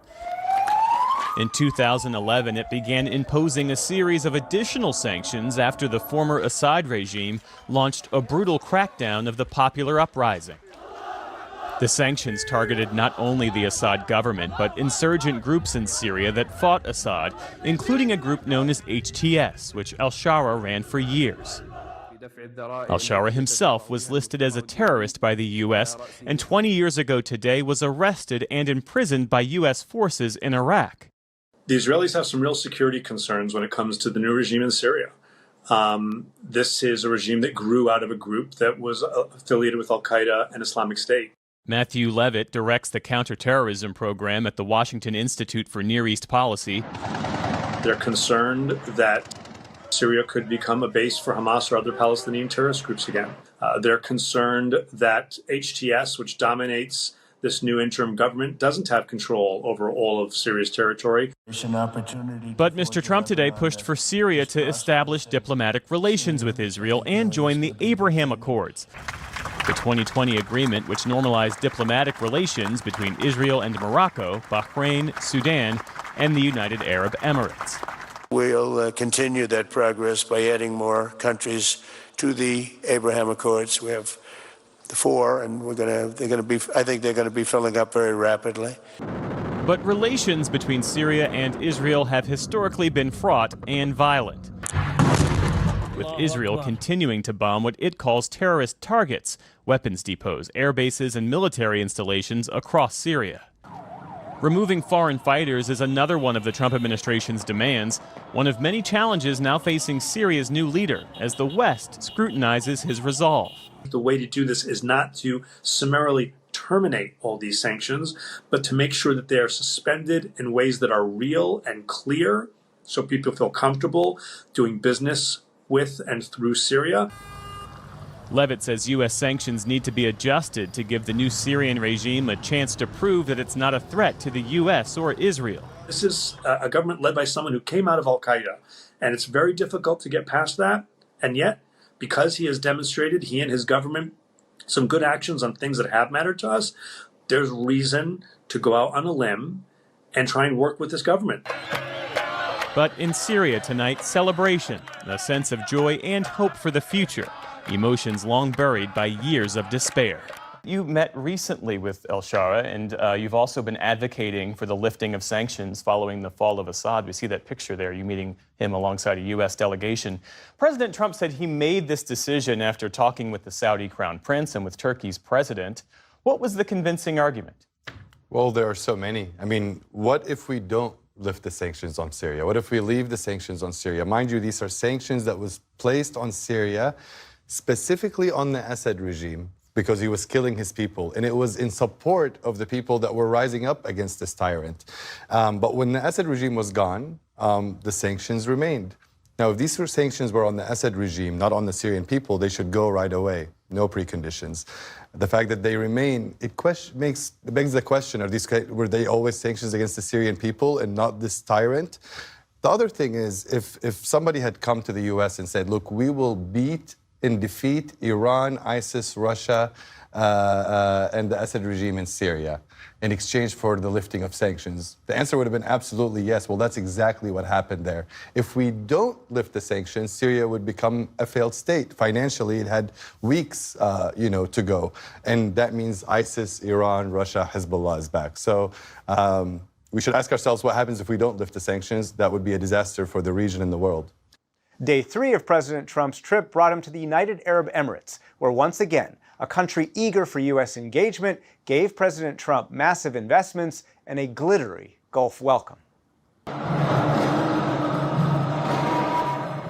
In 2011, it began imposing a series of additional sanctions after the former Assad regime launched a brutal crackdown of the popular uprising. The sanctions targeted not only the Assad government, but insurgent groups in Syria that fought Assad, including a group known as HTS, which al-Shara ran for years. Al-Shara himself was listed as a terrorist by the U.S. and 20 years ago today was arrested and imprisoned by U.S. forces in Iraq. The Israelis have some real security concerns when it comes to the new regime in Syria. This is a regime that grew out of a group that was affiliated with al-Qaeda and Islamic State. Matthew Levitt directs the counterterrorism program at the Washington Institute for Near East Policy. They're concerned that Syria could become a base for Hamas or other Palestinian terrorist groups again. They're concerned that HTS, which dominates this new interim government, doesn't have control over all of Syria's territory. But Mr. Trump today pushed for Syria to establish diplomatic relations with Israel and join the Abraham Accords, the 2020 agreement which normalized diplomatic relations between Israel and Morocco, Bahrain, Sudan, and the United Arab Emirates. We'll continue that progress by adding more countries to the Abraham Accords. We have the 4, and I think they're going to be filling up very rapidly. But relations between Syria and Israel have historically been fraught and violent, with Israel continuing to bomb what it calls terrorist targets, weapons depots, air bases, and military installations across Syria. Removing foreign fighters is another one of the Trump administration's demands, one of many challenges now facing Syria's new leader as the West scrutinizes his resolve. The way to do this is not to summarily terminate all these sanctions, but to make sure that they are suspended in ways that are real and clear so people feel comfortable doing business with and through Syria. Levitt says U.S. sanctions need to be adjusted to give the new Syrian regime a chance to prove that it's not a threat to the U.S. or Israel. This is a government led by someone who came out of al-Qaeda, and it's very difficult to get past that. And yet, because he has demonstrated, he and his government, some good actions on things that have mattered to us, there's reason to go out on a limb and try and work with this government. But in Syria tonight, celebration, a sense of joy and hope for the future, emotions long buried by years of despair. You met recently with el-Shara, and you've also been advocating for the lifting of sanctions following the fall of Assad. We see that picture there, you meeting him alongside a U.S. delegation. President Trump said he made this decision after talking with the Saudi Crown Prince and with Turkey's president. What was the convincing argument? Well, there are so many. I mean, what if we don't lift the sanctions on Syria? What if we leave the sanctions on Syria? Mind you, these are sanctions that was placed on Syria specifically on the Assad regime because he was killing his people. And it was in support of the people that were rising up against this tyrant. But when the Assad regime was gone, the sanctions remained. Now, if these sanctions were on the Assad regime, not on the Syrian people, they should go right away. No preconditions. The fact that they remain, it begs the question, were they always sanctions against the Syrian people and not this tyrant? The other thing is, if somebody had come to the U.S. and said, look, we will beat and defeat Iran, ISIS, Russia, and the Assad regime in Syria in exchange for the lifting of sanctions, the answer would have been absolutely yes. Well, that's exactly what happened there. If we don't lift the sanctions, Syria would become a failed state. Financially, it had weeks, to go. And that means ISIS, Iran, Russia, Hezbollah is back. So we should ask ourselves what happens if we don't lift the sanctions. That would be a disaster for the region and the world. Day 3 of President Trump's trip brought him to the United Arab Emirates, where once again, a country eager for U.S. engagement gave President Trump massive investments and a glittery Gulf welcome.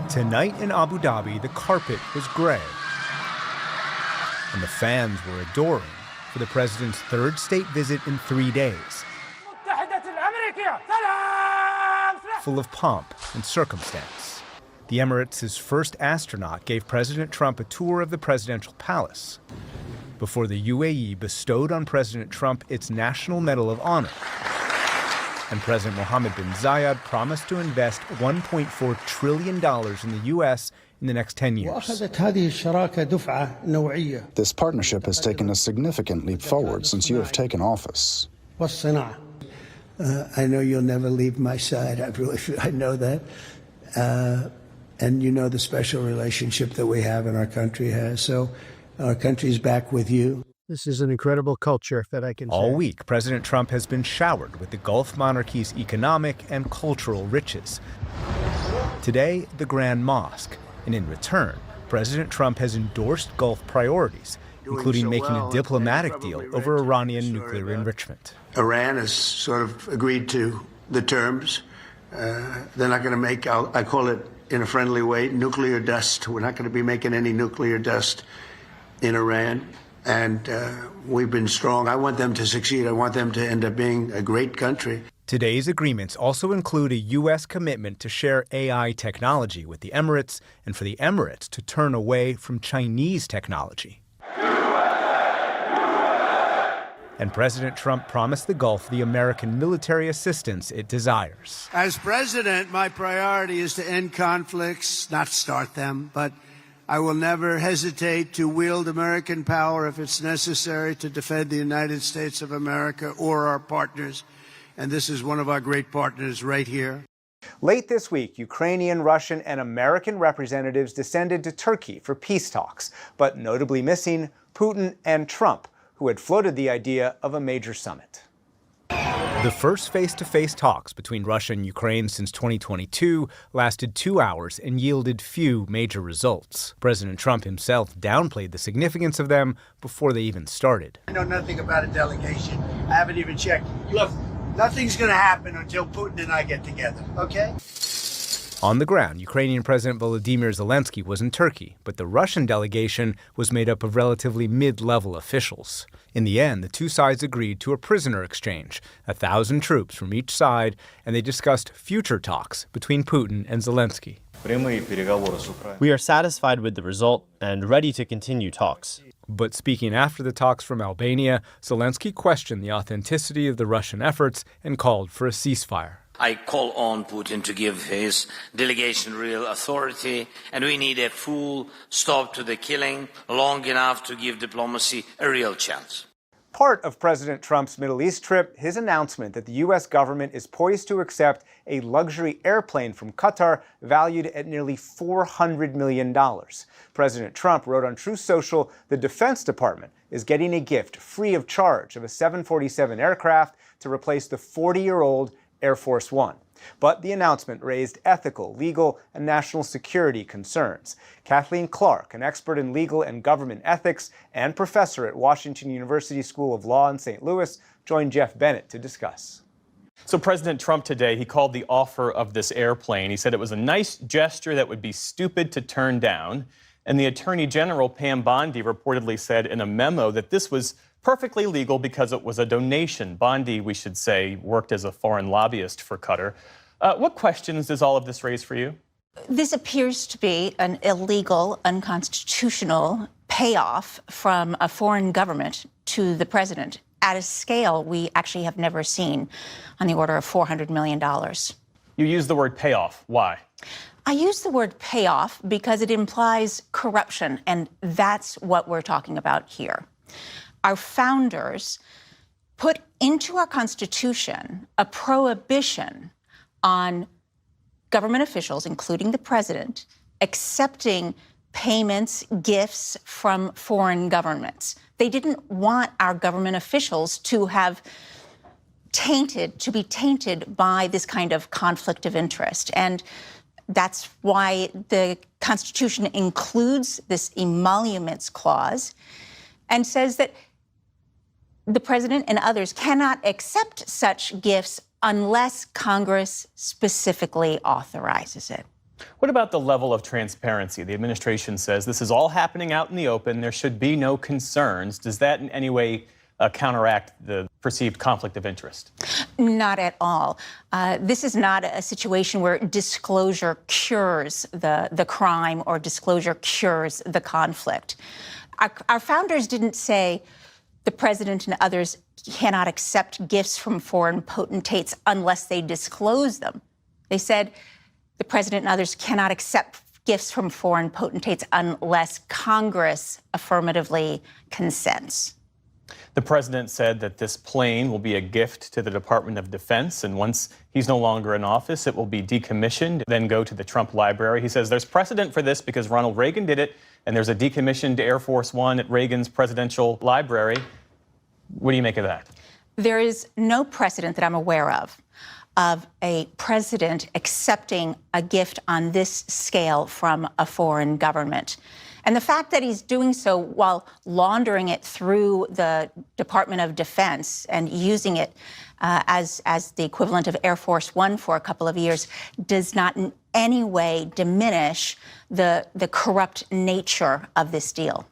Tonight in Abu Dhabi, the carpet was gray, and the fans were adoring for the president's third state visit in 3 days, full of pomp and circumstance. The Emirates' first astronaut gave President Trump a tour of the presidential palace before the UAE bestowed on President Trump its National Medal of Honor. And President Mohammed bin Zayed promised to invest $1.4 trillion in the U.S. in the next 10 years. This partnership has taken a significant leap forward since you have taken office. I know you'll never leave my side. I know that. And you know the special relationship that we have and our country has. So our country's back with you. This is an incredible culture that I can say. All week, President Trump has been showered with the Gulf monarchy's economic and cultural riches. Today, the Grand Mosque. And in return, President Trump has endorsed Gulf priorities, including making a diplomatic deal over Iranian nuclear enrichment. Iran has sort of agreed to the terms. They're not going to make, I call it in a friendly way, nuclear dust. We're not going to be making any nuclear dust in Iran. And we've been strong. I want them to succeed. I want them to end up being a great country. Today's agreements also include a U.S. commitment to share AI technology with the Emirates and for the Emirates to turn away from Chinese technology. And President Trump promised the Gulf the American military assistance it desires. As president, my priority is to end conflicts, not start them, but I will never hesitate to wield American power if it's necessary to defend the United States of America or our partners. And this is one of our great partners right here. Late this week, Ukrainian, Russian, and American representatives descended to Turkey for peace talks, but notably missing Putin and Trump, who had floated the idea of a major summit. The first face-to-face talks between Russia and Ukraine since 2022 lasted 2 hours and yielded few major results. President Trump himself downplayed the significance of them before they even started. I know nothing about a delegation. I haven't even checked. Look, nothing's going to happen until Putin and I get together, okay? On the ground, Ukrainian President Volodymyr Zelensky was in Turkey, but the Russian delegation was made up of relatively mid-level officials. In the end, the two sides agreed to a prisoner exchange, 1,000 troops from each side, and they discussed future talks between Putin and Zelensky. We are satisfied with the result and ready to continue talks. But speaking after the talks from Albania, Zelensky questioned the authenticity of the Russian efforts and called for a ceasefire. I call on Putin to give his delegation real authority, and we need a full stop to the killing, long enough to give diplomacy a real chance. Part of President Trump's Middle East trip, his announcement that the U.S. government is poised to accept a luxury airplane from Qatar valued at nearly $400 million. President Trump wrote on Truth Social, the Defense Department is getting a gift free of charge of a 747 aircraft to replace the 40-year-old Air Force One. But the announcement raised ethical, legal, and national security concerns. Kathleen Clark, an expert in legal and government ethics and professor at Washington University School of Law in St. Louis, joined Jeff Bennett to discuss. So President Trump today, he called the offer of this airplane. He said it was a nice gesture that would be stupid to turn down. And the Attorney General, Pam Bondi, reportedly said in a memo that this was perfectly legal because it was a donation. Bondi, we should say, worked as a foreign lobbyist for Qatar. What questions does all of this raise for you? This appears to be an illegal, unconstitutional payoff from a foreign government to the president at a scale we actually have never seen, on the order of $400 million. You use the word payoff. Why? I use the word payoff because it implies corruption, and that's what we're talking about here. Our founders put into our Constitution a prohibition on government officials, including the president, accepting payments, gifts from foreign governments. They didn't want our government officials to be tainted by this kind of conflict of interest. And that's why the Constitution includes this emoluments clause and says that the president and others cannot accept such gifts unless Congress specifically authorizes it. What about the level of transparency? The administration says this is all happening out in the open. There should be no concerns. Does that in any way counteract the perceived conflict of interest? Not at all. This is not a situation where disclosure cures the crime or disclosure cures the conflict. Our founders didn't say the president and others cannot accept gifts from foreign potentates unless they disclose them. They said the president and others cannot accept gifts from foreign potentates unless Congress affirmatively consents. The president said that this plane will be a gift to the Department of Defense, and once he's no longer in office, it will be decommissioned, then go to the Trump Library. He says there's precedent for this because Ronald Reagan did it, and there's a decommissioned Air Force One at Reagan's presidential library. What do you make of that? There is no precedent that I'm aware of a president accepting a gift on this scale from a foreign government. And the fact that he's doing so while laundering it through the Department of Defense and using it as the equivalent of Air Force One for a couple of years does not in any way diminish the corrupt nature of this deal.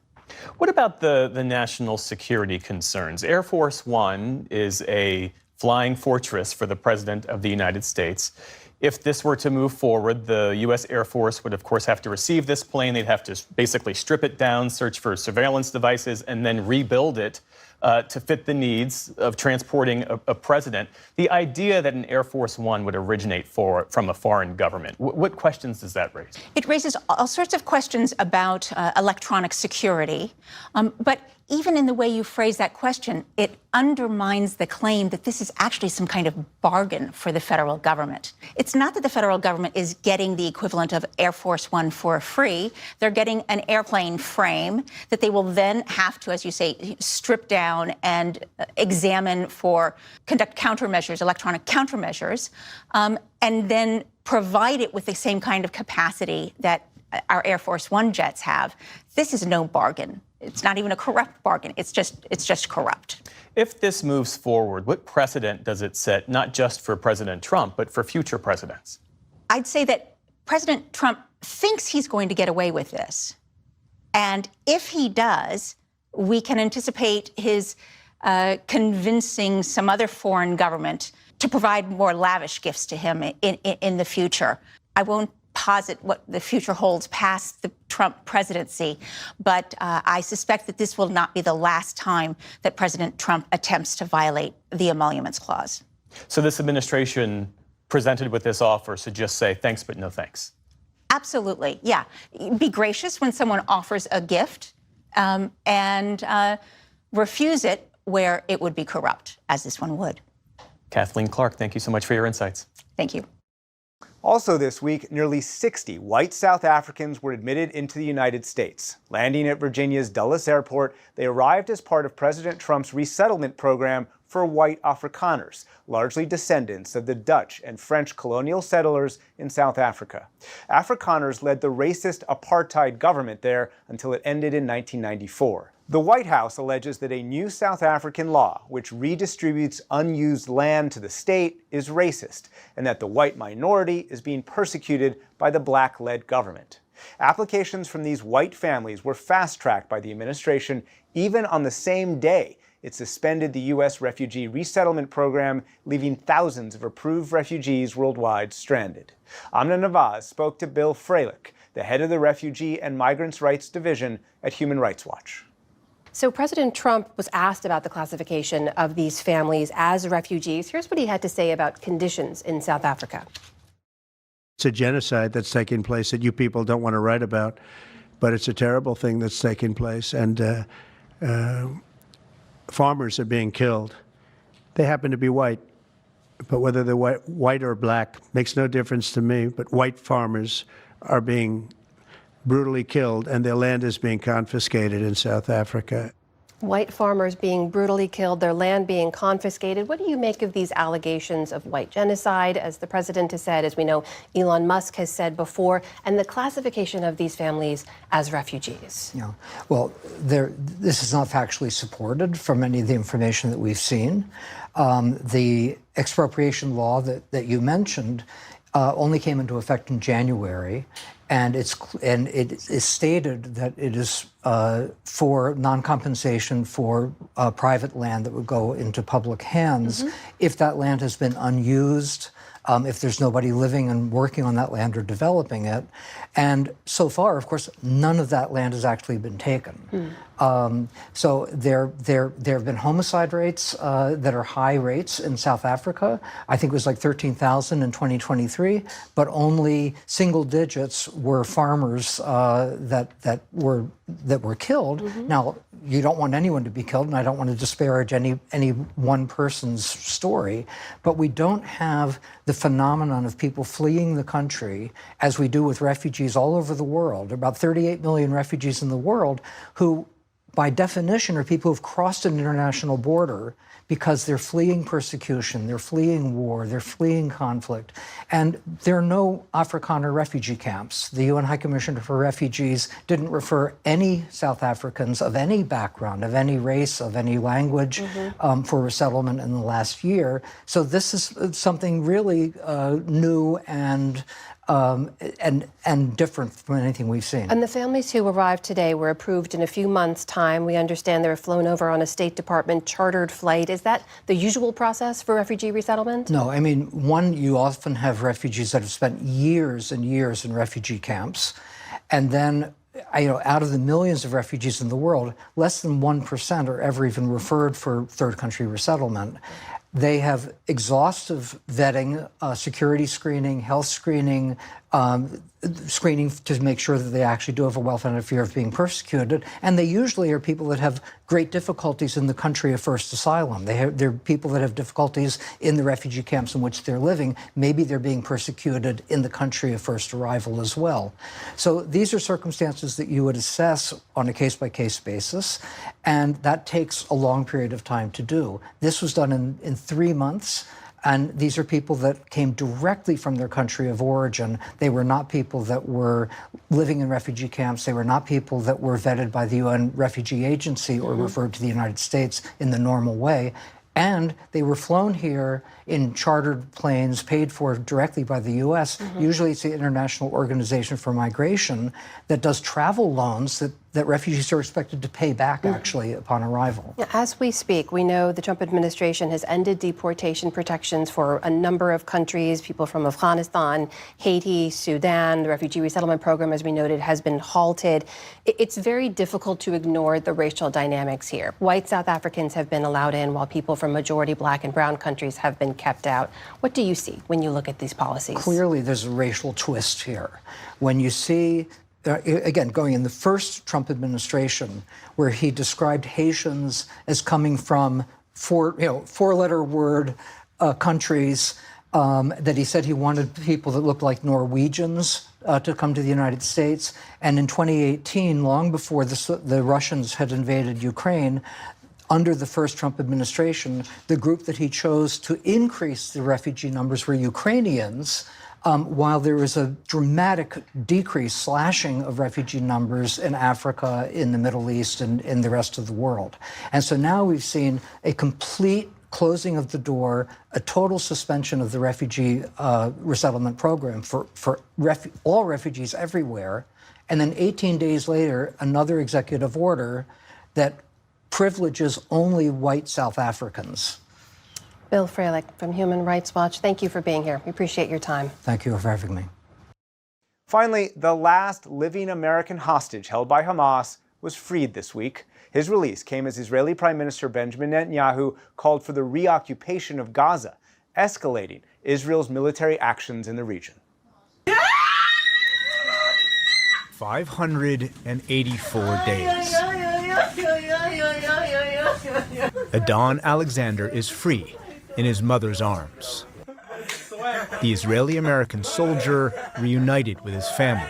What about the national security concerns? Air Force One is a flying fortress for the President of the United States. If this were to move forward, the U.S. Air Force would, of course, have to receive this plane. They'd have to basically strip it down, search for surveillance devices, and then rebuild it to fit the needs of transporting a president. The idea that an Air Force One would originate from a foreign government, what questions does that raise? It raises all sorts of questions about electronic security. But even in the way you phrase that question, it undermines the claim that this is actually some kind of bargain for the federal government. It's not that the federal government is getting the equivalent of Air Force One for free. They're getting an airplane frame that they will then have to, as you say, strip down and examine for, conduct countermeasures, electronic countermeasures, and then provide it with the same kind of capacity that our Air Force One jets have. This is no bargain. It's not even a corrupt bargain. It's just corrupt. If this moves forward, what precedent does it set, not just for President Trump, but for future presidents? I'd say that President Trump thinks he's going to get away with this. And if he does, we can anticipate his convincing some other foreign government to provide more lavish gifts to him in the future. I won't posit what the future holds past the Trump presidency, but I suspect that this will not be the last time that President Trump attempts to violate the Emoluments Clause. So this administration presented with this offer should just say thanks, but no thanks. Absolutely, yeah. Be gracious when someone offers a gift and refuse it where it would be corrupt, as this one would. Kathleen Clark, thank you so much for your insights. Thank you. Also this week, nearly 60 white South Africans were admitted into the United States. Landing at Virginia's Dulles Airport, they arrived as part of President Trump's resettlement program for white Afrikaners, largely descendants of the Dutch and French colonial settlers in South Africa. Afrikaners led the racist apartheid government there until it ended in 1994. The White House alleges that a new South African law, which redistributes unused land to the state, is racist, and that the white minority is being persecuted by the black-led government. Applications from these white families were fast-tracked by the administration even on the same day it suspended the U.S. refugee resettlement program, leaving thousands of approved refugees worldwide stranded. Amna Nawaz spoke to Bill Freilich, the head of the Refugee and Migrants' Rights Division at Human Rights Watch. So President Trump was asked about the classification of these families as refugees. Here's what he had to say about conditions in South Africa. It's a genocide that's taking place that you people don't want to write about, but it's a terrible thing that's taking place. And farmers are being killed. They happen to be white, but whether they're white or black makes no difference to me. But white farmers are being brutally killed, and their land is being confiscated in South Africa. White farmers being brutally killed, their land being confiscated. What do you make of these allegations of white genocide, as the president has said, as we know Elon Musk has said before, and the classification of these families as refugees? Yeah. Well, this is not factually supported from any of the information that we've seen. The expropriation law that you mentioned only came into effect in January. And it is stated that it is for non-compensation for private land that would go into public hands if that land has been unused, if there's nobody living and working on that land or developing it. And so far, of course, none of that land has actually been taken. So there have been homicide rates that are high rates in South Africa. I think it was like 13,000 in 2023, but only single digits were farmers that were killed. Now, you don't want anyone to be killed, and I don't want to disparage any one person's story, but we don't have the phenomenon of people fleeing the country as we do with refugees all over the world. There are about 38 million refugees in the world who, by definition, are people who've crossed an international border because they're fleeing persecution, they're fleeing war, they're fleeing conflict. And there are no Afrikaner refugee camps. The UN High Commissioner for Refugees didn't refer any South Africans of any background, of any race, of any language for resettlement in the last year. So this is something really new and different from anything we've seen. And the families who arrived today were approved in a few months' time. We understand they were flown over on a State Department chartered flight. Is that the usual process for refugee resettlement? No, I mean, you often have refugees that have spent years and years in refugee camps, and then out of the millions of refugees in the world, less than 1% are ever even referred for third country resettlement. They have exhaustive vetting, security screening, health screening, screening to make sure that they actually do have a well-founded fear of being persecuted. And they usually are people that have great difficulties in the country of first asylum. They're people that have difficulties in the refugee camps in which they're living. Maybe they're being persecuted in the country of first arrival as well. So these are circumstances that you would assess on a case-by-case basis, and that takes a long period of time to do. This was done in 3 months. And these are people that came directly from their country of origin. They were not people that were living in refugee camps. They were not people that were vetted by the UN Refugee Agency or referred to the United States in the normal way. And they were flown here in chartered planes paid for directly by the U.S. Usually it's the International Organization for Migration that does travel loans that refugees are expected to pay back, actually, upon arrival. As we speak, we know the Trump administration has ended deportation protections for a number of countries, people from Afghanistan, Haiti, Sudan. The refugee resettlement program, as we noted, has been halted. It's very difficult to ignore the racial dynamics here. White South Africans have been allowed in while people from majority black and brown countries have been kept out. What do you see when you look at these policies? Clearly, there's a racial twist here. When you see again, going in the first Trump administration, where he described Haitians as coming from four-letter word countries, that he said he wanted people that looked like Norwegians to come to the United States. And in 2018, long before the Russians had invaded Ukraine, under the first Trump administration, the group that he chose to increase the refugee numbers were Ukrainians, while there was a dramatic decrease, slashing of refugee numbers in Africa, in the Middle East, and in the rest of the world. And so now we've seen a complete closing of the door, a total suspension of the refugee resettlement program for all refugees everywhere. And then 18 days later, another executive order that privileges only white South Africans. Bill Freilich from Human Rights Watch, thank you for being here. We appreciate your time. Thank you for having me. Finally, the last living American hostage held by Hamas was freed this week. His release came as Israeli Prime Minister Benjamin Netanyahu called for the reoccupation of Gaza, escalating Israel's military actions in the region. 584 days. Adon Alexander is free in his mother's arms. The Israeli-American soldier reunited with his family.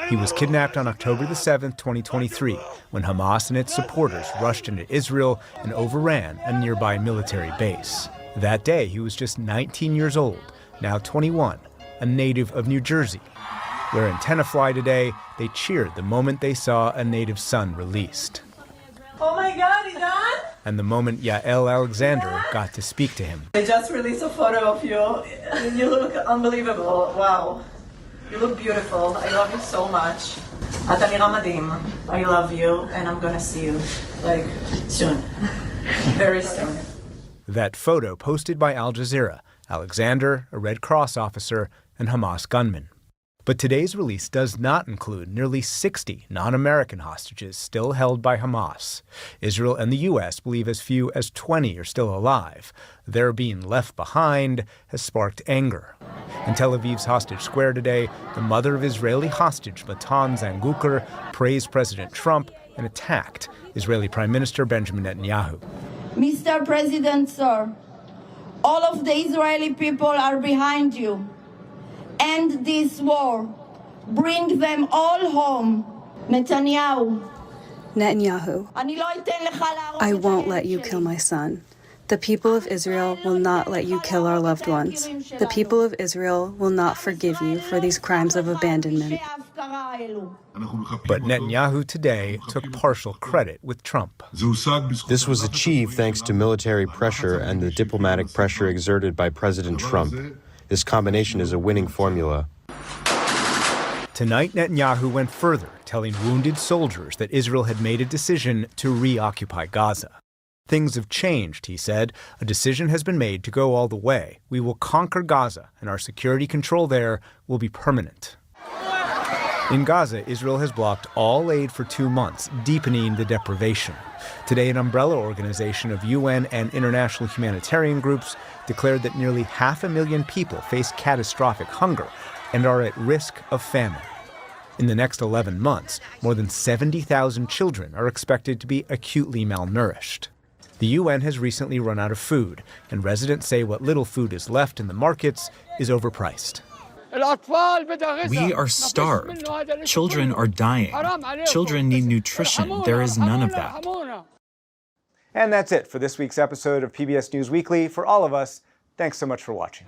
He was kidnapped on October the 7th, 2023, when Hamas and its supporters rushed into Israel and overran a nearby military base. That day, he was just 19 years old, now 21, a native of New Jersey. Where in Tenafly today, they cheered the moment they saw a native son released. Oh my God, Adon! And the moment Yael Alexander got to speak to him. I just released a photo of you, and you look unbelievable. Wow. You look beautiful. I love you so much. אתה נראה מדהים. I love you, and I'm gonna see you, like, soon. Very soon. That photo posted by Al Jazeera, Alexander, a Red Cross officer, and Hamas gunmen. But today's release does not include nearly 60 non-American hostages still held by Hamas. Israel and the U.S. believe as few as 20 are still alive. Their being left behind has sparked anger. In Tel Aviv's Hostage Square today, the mother of Israeli hostage Matan Zanguker praised President Trump and attacked Israeli Prime Minister Benjamin Netanyahu. Mr. President, sir, all of the Israeli people are behind you. End this war. Bring them all home. Netanyahu. I won't let you kill my son. The people of Israel will not let you kill our loved ones. The people of Israel will not forgive you for these crimes of abandonment. But Netanyahu today took partial credit with Trump. This was achieved thanks to military pressure and the diplomatic pressure exerted by President Trump. This combination is a winning formula. Tonight, Netanyahu went further, telling wounded soldiers that Israel had made a decision to reoccupy Gaza. Things have changed, he said. A decision has been made to go all the way. We will conquer Gaza, and our security control there will be permanent. In Gaza, Israel has blocked all aid for 2 months, deepening the deprivation. Today, an umbrella organization of UN and international humanitarian groups declared that nearly 500,000 people face catastrophic hunger, and are at risk of famine. In the next 11 months, more than 70,000 children are expected to be acutely malnourished. The UN has recently run out of food, and residents say what little food is left in the markets is overpriced. We are starved. Children are dying. Children need nutrition. There is none of that. And that's it for this week's episode of PBS News Weekly. For all of us, thanks so much for watching.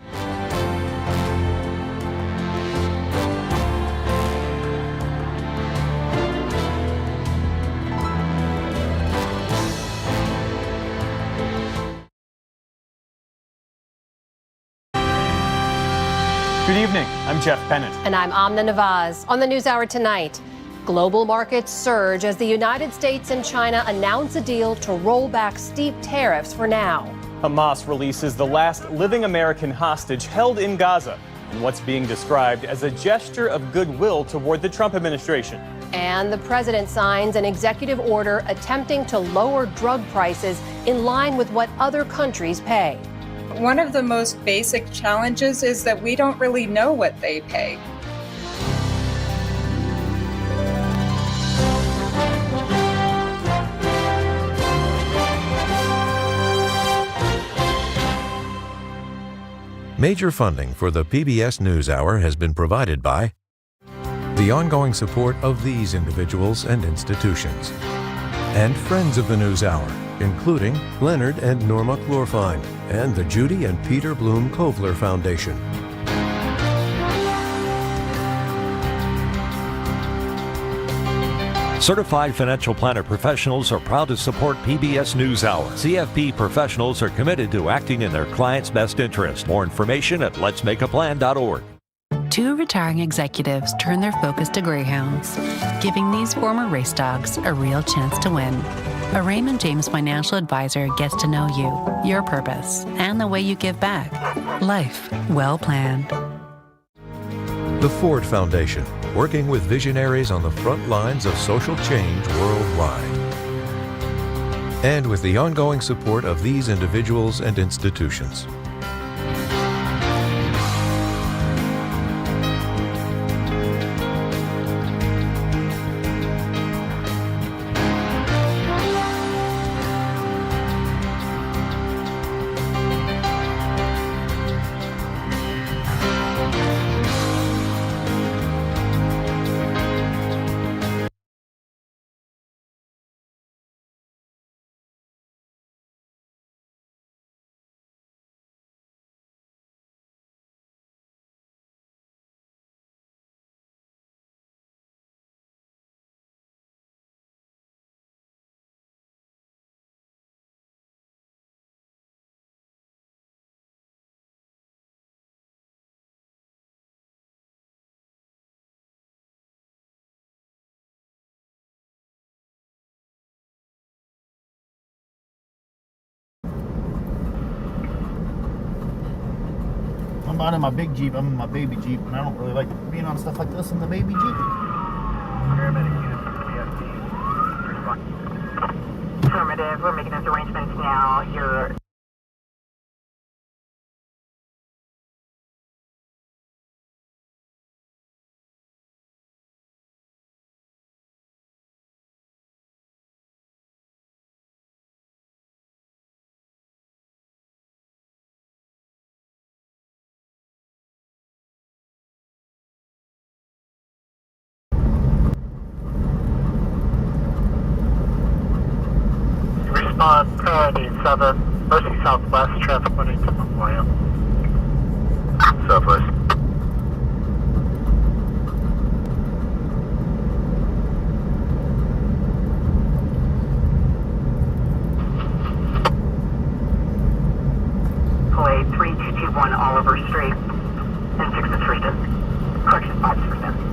Good evening. I'm Jeff Bennett. And I'm Amna Nawaz. On the NewsHour tonight, global markets surge as the United States and China announce a deal to roll back steep tariffs for now. Hamas releases the last living American hostage held in Gaza in what's being described as a gesture of goodwill toward the Trump administration. And the president signs an executive order attempting to lower drug prices in line with what other countries pay. One of the most basic challenges is that we don't really know what they pay. Major funding for the PBS NewsHour has been provided by the ongoing support of these individuals and institutions, and friends of the NewsHour, including Leonard and Norma Chlorfine, and the Judy and Peter Bloom Kovler Foundation. Certified financial planner professionals are proud to support PBS NewsHour. CFP professionals are committed to acting in their clients' best interest. More information at letsmakeaplan.org. Two retiring executives turn their focus to greyhounds, giving these former race dogs a real chance to win. A Raymond James financial advisor gets to know you, your purpose, and the way you give back. Life well planned. The Ford Foundation, working with visionaries on the front lines of social change worldwide. And with the ongoing support of these individuals and institutions. I'm not in my big Jeep, I'm in my baby Jeep, and I don't really like being on stuff like this in the baby Jeep. Affirmative, we're making those arrangements now. You're priority 7, Mercy Southwest, traffic running to Memorial. Southwest. Play 3221 Oliver Street, and 6 is first in. Correction, 5 is first in.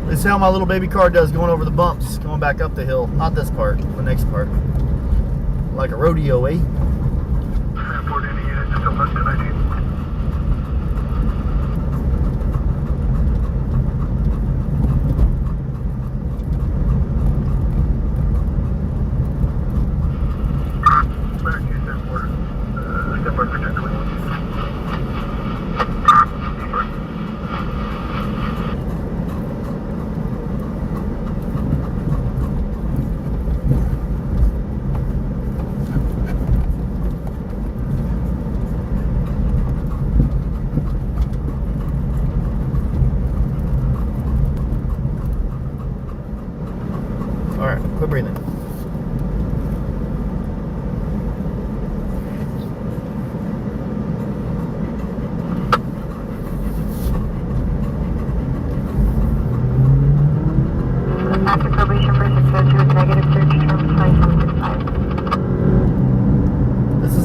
This is how my little baby car does going over the bumps, going back up the hill. Not this part, the next part. Like a rodeo, eh? Report any units until less than 19.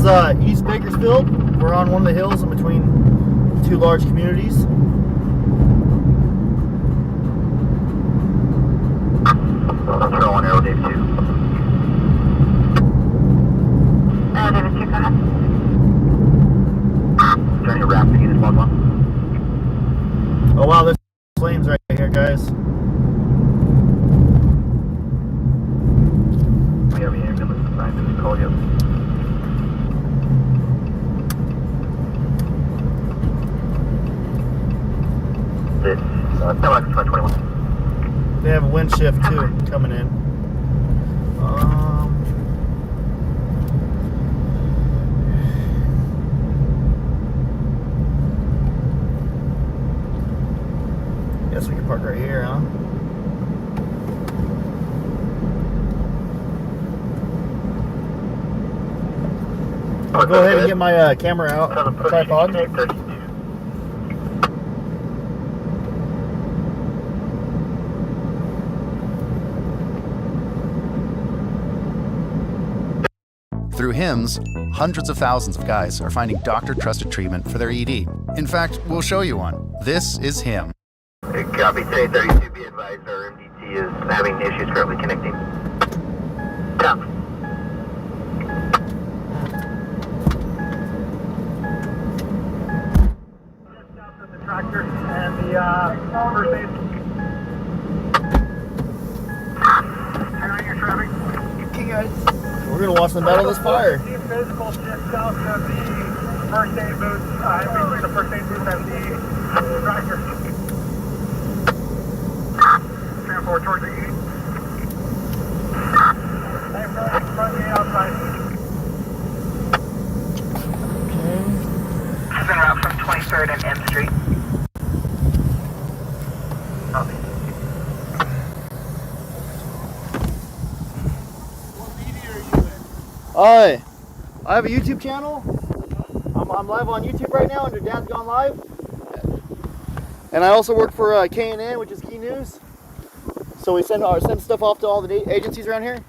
is East Bakersfield. We're on one of the hills in between two large communities. Control on Arrow, David 2. David 2, go ahead. Journey rapid unit 1-1. Oh wow, there's flames right here, guys. We have an ambulance assigned to call you. This, 10-21. They have a wind shift too coming in. Guess we can park right here, huh? I'll go ahead and get my camera out, tripod. Through HIMSS, hundreds of thousands of guys are finding doctor-trusted treatment for their ED. In fact, we'll show you one. This is HIM. Copy, 1032, be advised our MDT is having issues currently connecting. Down. The tractor and the first aid. Turning your traffic. Okay, guys. We're gonna watch them battle this fire. Physical just south of the first aid booth, in between the first aid booth and the tractor. Stand forward towards the east. Same front gate outside. Okay. This is en route from 23rd and M Street. Copy. Hi, I have a YouTube channel. I'm live on YouTube right now under Dad's Gone Live. And I also work for KNN, which is Key News. So we send stuff off to all the agencies around here.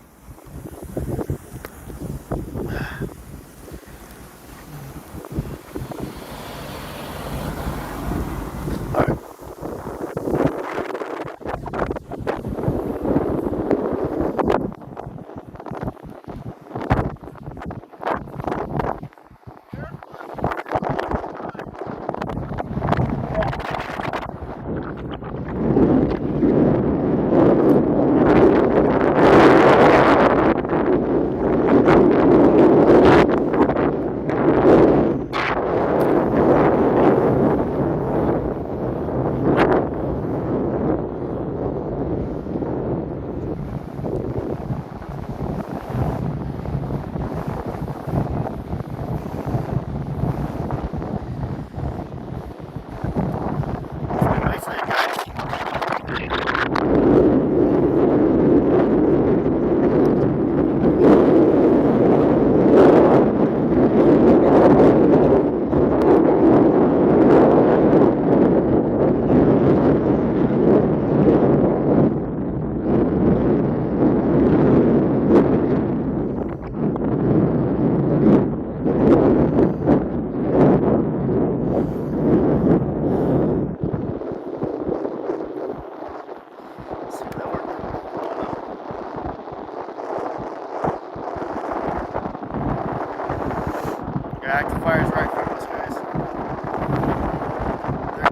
Active fire is right in front of us, guys.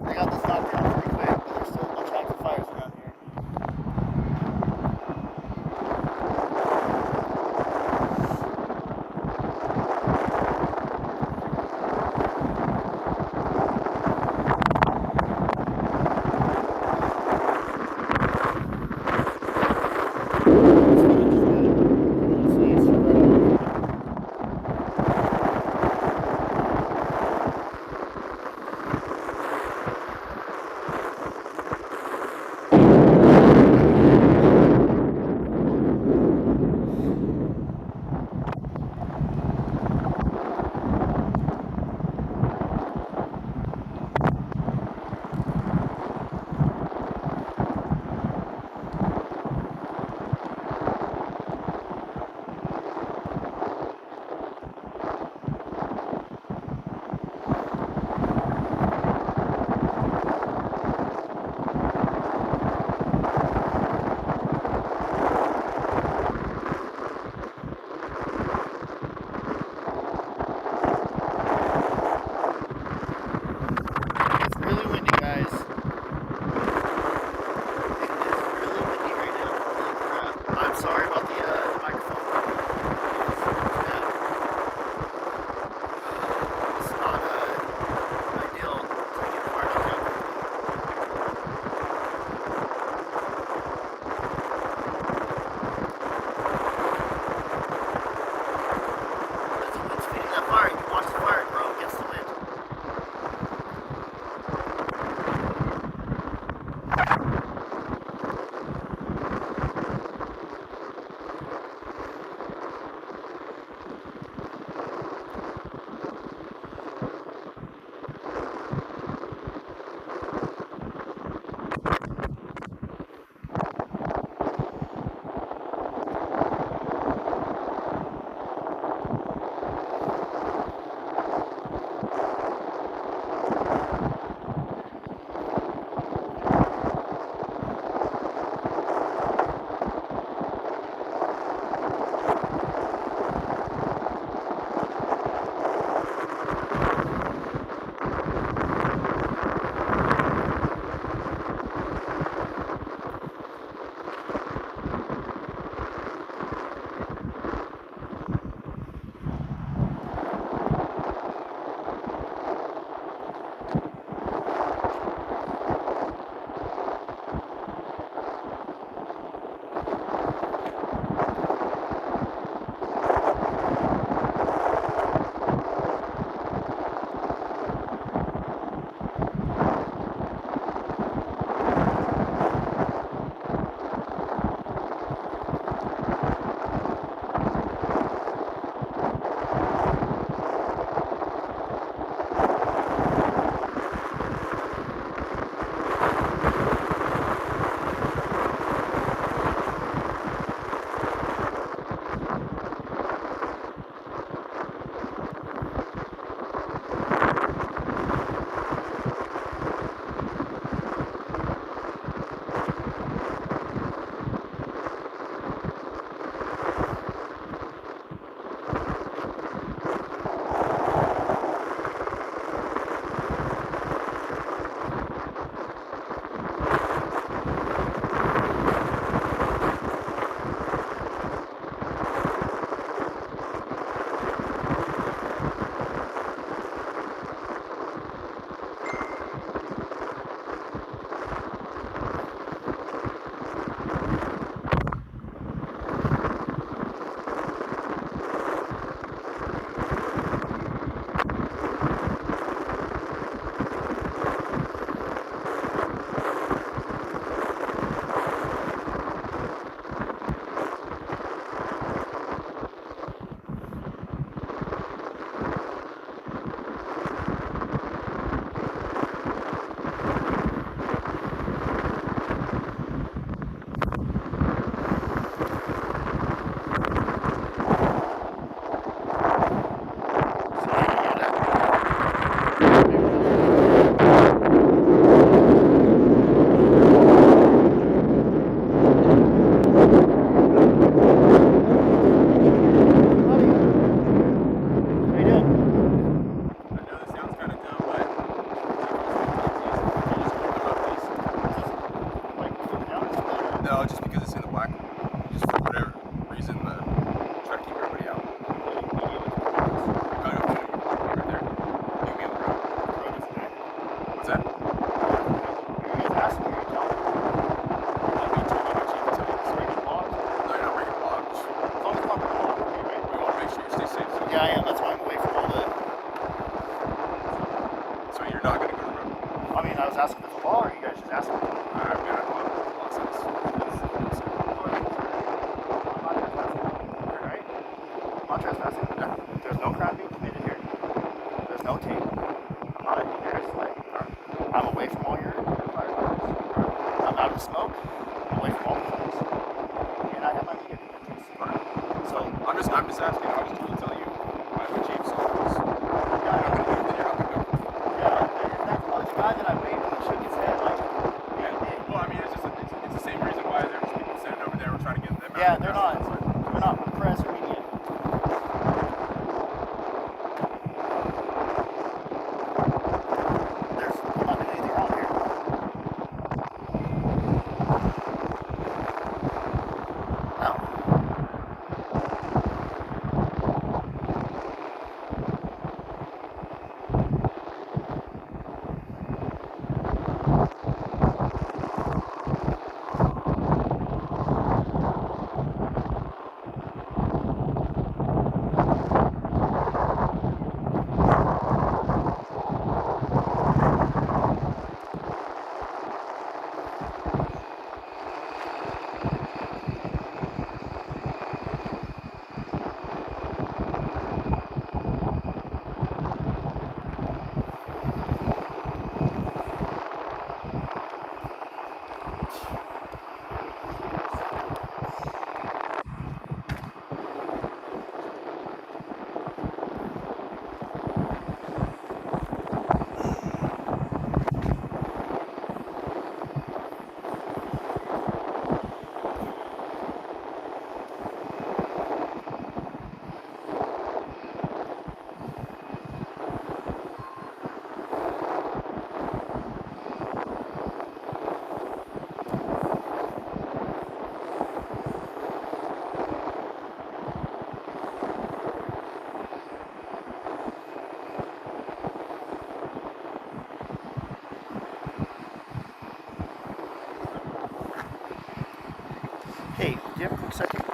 They got this knocked down pretty quick, but there's still a bunch of active fires around here. Yeah, I am. That's why I'm away from all the... So you're not going to go to Rome? I mean, I was asking if the law, or you guys just asking me? I mean, I thought the law says. Right? I'm not trespassing. There's no crime being committed here. There's no tape. I'm not here to slay. I'm away from all your fireworks. I'm out of smoke. I'm away from all the things. And I have my media commitments. So I'm just asking. I was told to tell you by the chief's office. The guy that I waved and shook his head like. Well, I mean, it's the same reason why there's people sitting over there. We're trying to get them out. Yeah, they're not press or media. I'm not doing anything wrong here. Hey, do you have a quick second?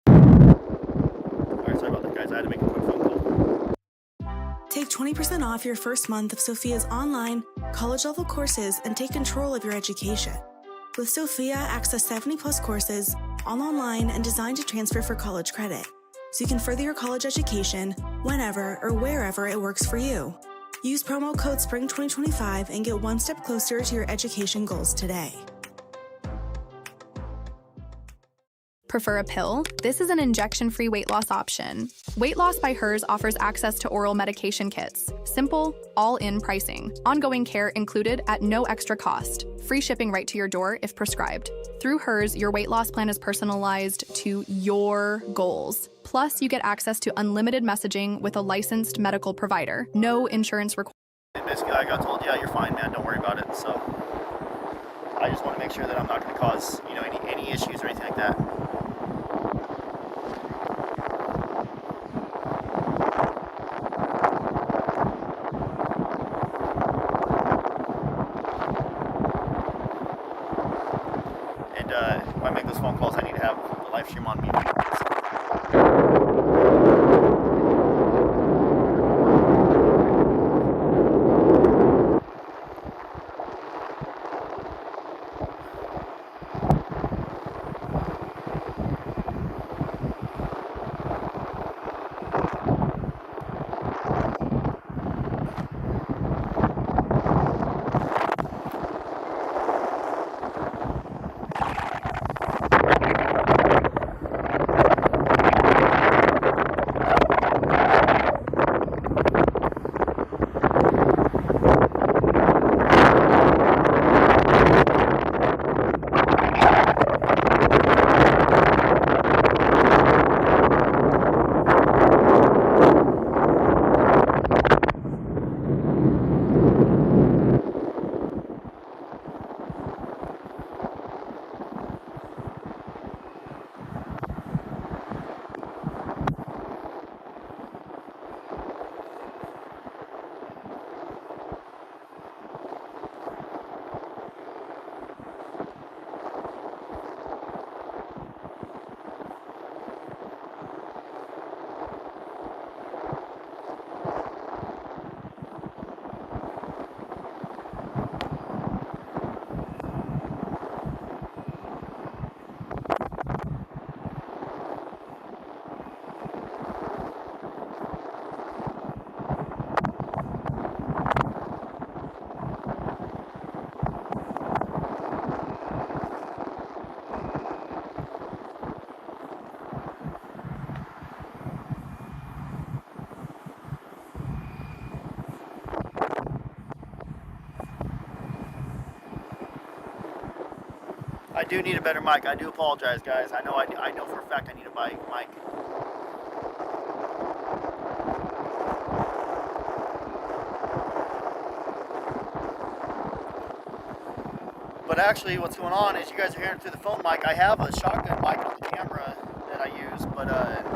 Alright, sorry about that, guys. I had to make a quick phone call. Take 20% off your first month of Sophia's online, college-level courses and take control of your education. With Sophia, access 70-plus courses, all online and designed to transfer for college credit, so you can further your college education whenever or wherever it works for you. Use promo code SPRING2025 and get one step closer to your education goals today. Prefer a pill? This is an injection-free weight loss option. Weight Loss by Hers offers access to oral medication kits. Simple, all-in pricing. Ongoing care included at no extra cost. Free shipping right to your door if prescribed. Through Hers, your weight loss plan is personalized to your goals. Plus, you get access to unlimited messaging with a licensed medical provider. No insurance required. Basically, I got told, yeah, you're fine, man. Don't worry about it. So I just want to make sure that I'm not going to cause, any issues or anything like that. if I make those phone calls, I need to have the live stream on me. I do need a better mic. I do apologize, guys. I know for a fact I need a mic. But actually, what's going on is you guys are hearing it through the phone mic. I have a shotgun mic on the camera that I use, but yeah.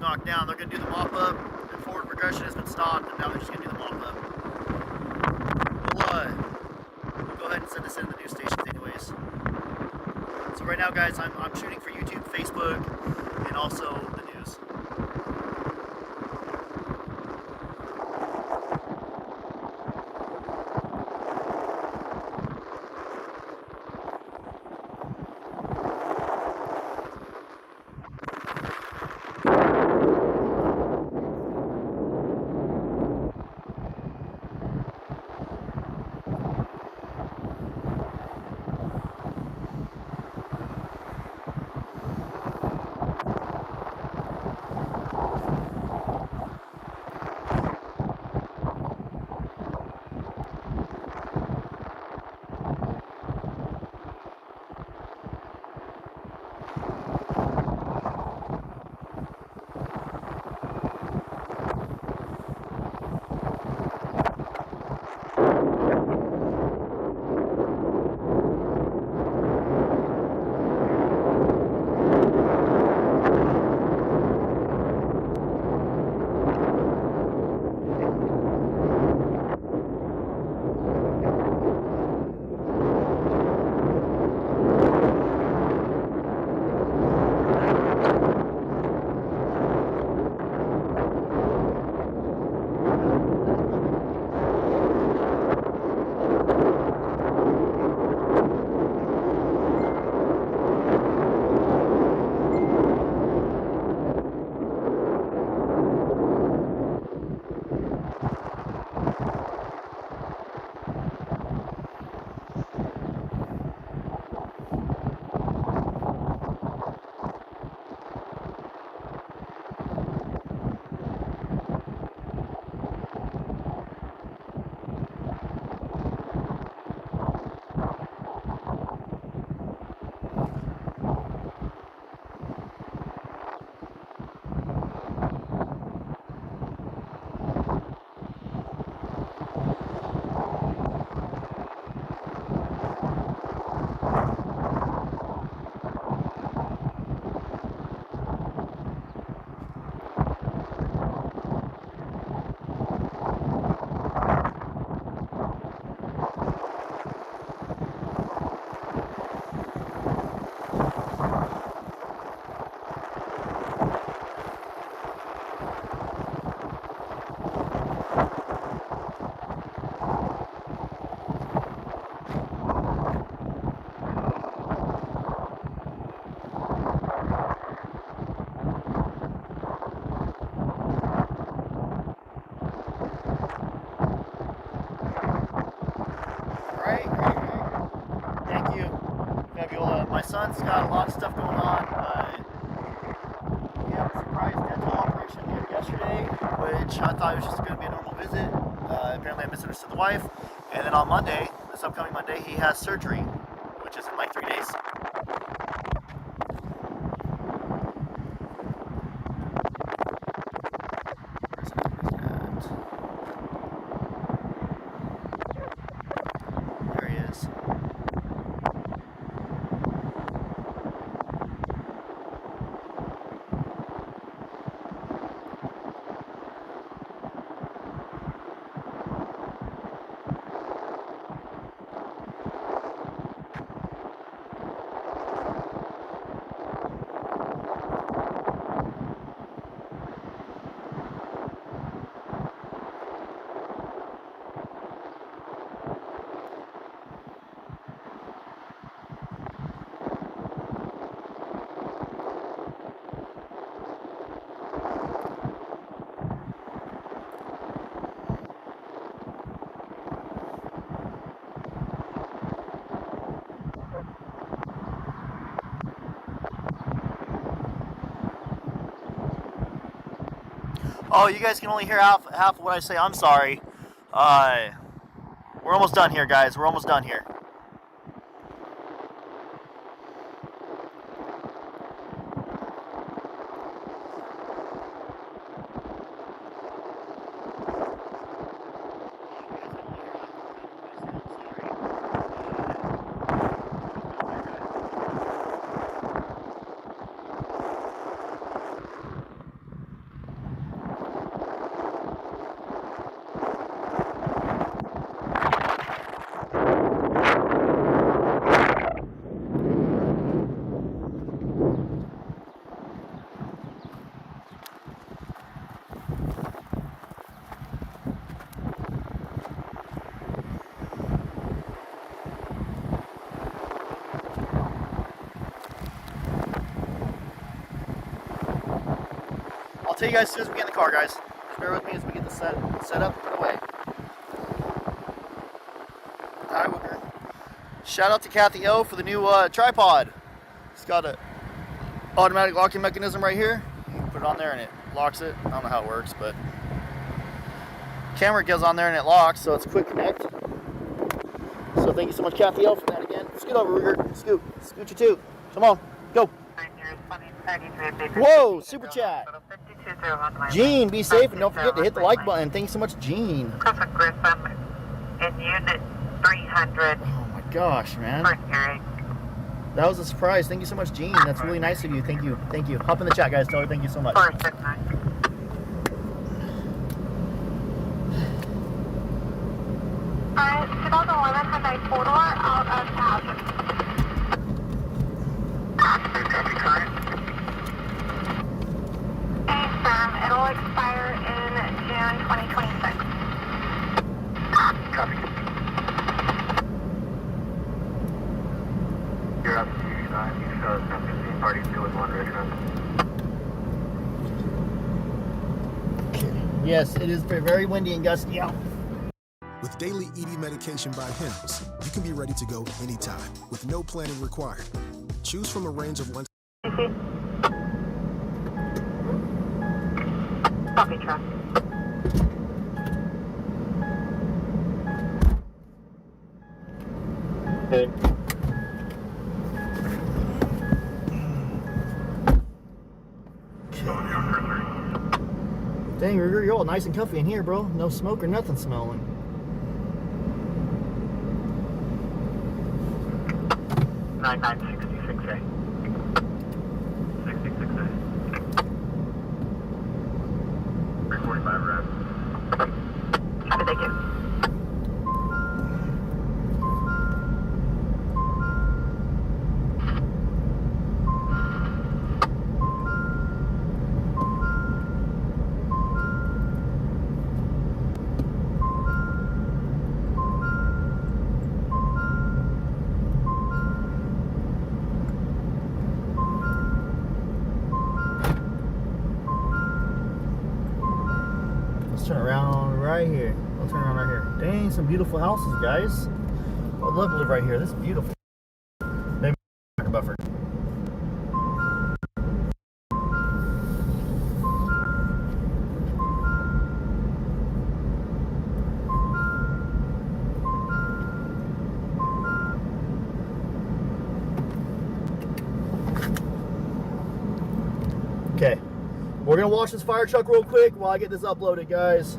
Knocked down. They're going to do the mop up, and forward progression has been stopped, and now they're just going to do the mop up. We'll go ahead and send this in the news stations anyways. So right now, guys, I'm shooting for YouTube, Facebook, and also the news. son's got a lot of stuff going on. We have a surprise dental operation yesterday, which I thought was just going to be a normal visit. Apparently I misunderstood the wife. And then on Monday, this upcoming Monday, he has surgery, which is in like 3 days. There he is. Oh, you guys can only hear half of what I say. I'm sorry. We're almost done here, guys. We're almost done here. I'll tell you guys as soon as we get in the car, guys. Just bear with me as we get the set up and put away. Hi, Wooker. Shout out to Kathy O for the new tripod. It's got a automatic locking mechanism right here. You can put it on there and it locks it. I don't know how it works, but camera goes on there and it locks, so it's quick connect. So thank you so much, Kathy O, for that again. Scoot over, Ruger. Scoot you too. Come on, go. Whoa, super chat. Gene, be safe and don't forget to hit the like button. Thanks so much, Gene. In unit 300. Oh my gosh, man. That was a surprise. Thank you so much, Gene. That's really nice of you. Thank you. Thank you. Hop in the chat, guys. Tell her thank you so much. Alright, 2011 has a 4-door out of 1,000. Copy, current. It'll expire in June 2026. Copy. You're up to 9. You show 15 parties 2 and 1 Richmond. Yes, it is very windy and gusty out. With daily ED medication by Hims, you can be ready to go anytime with no planning required. Choose from a range of one. Copy, truck. Okay. Dang, you're all nice and comfy in here, bro. No smoke or nothing smelling. 9966A. 66A. 345 rev. Copy, thank you. Let's turn around right here. We'll turn around right here. Dang, some beautiful houses, guys. I'd love to live right here. This is beautiful. Maybe a buffer. We're gonna watch this fire truck real quick while I get this uploaded, guys.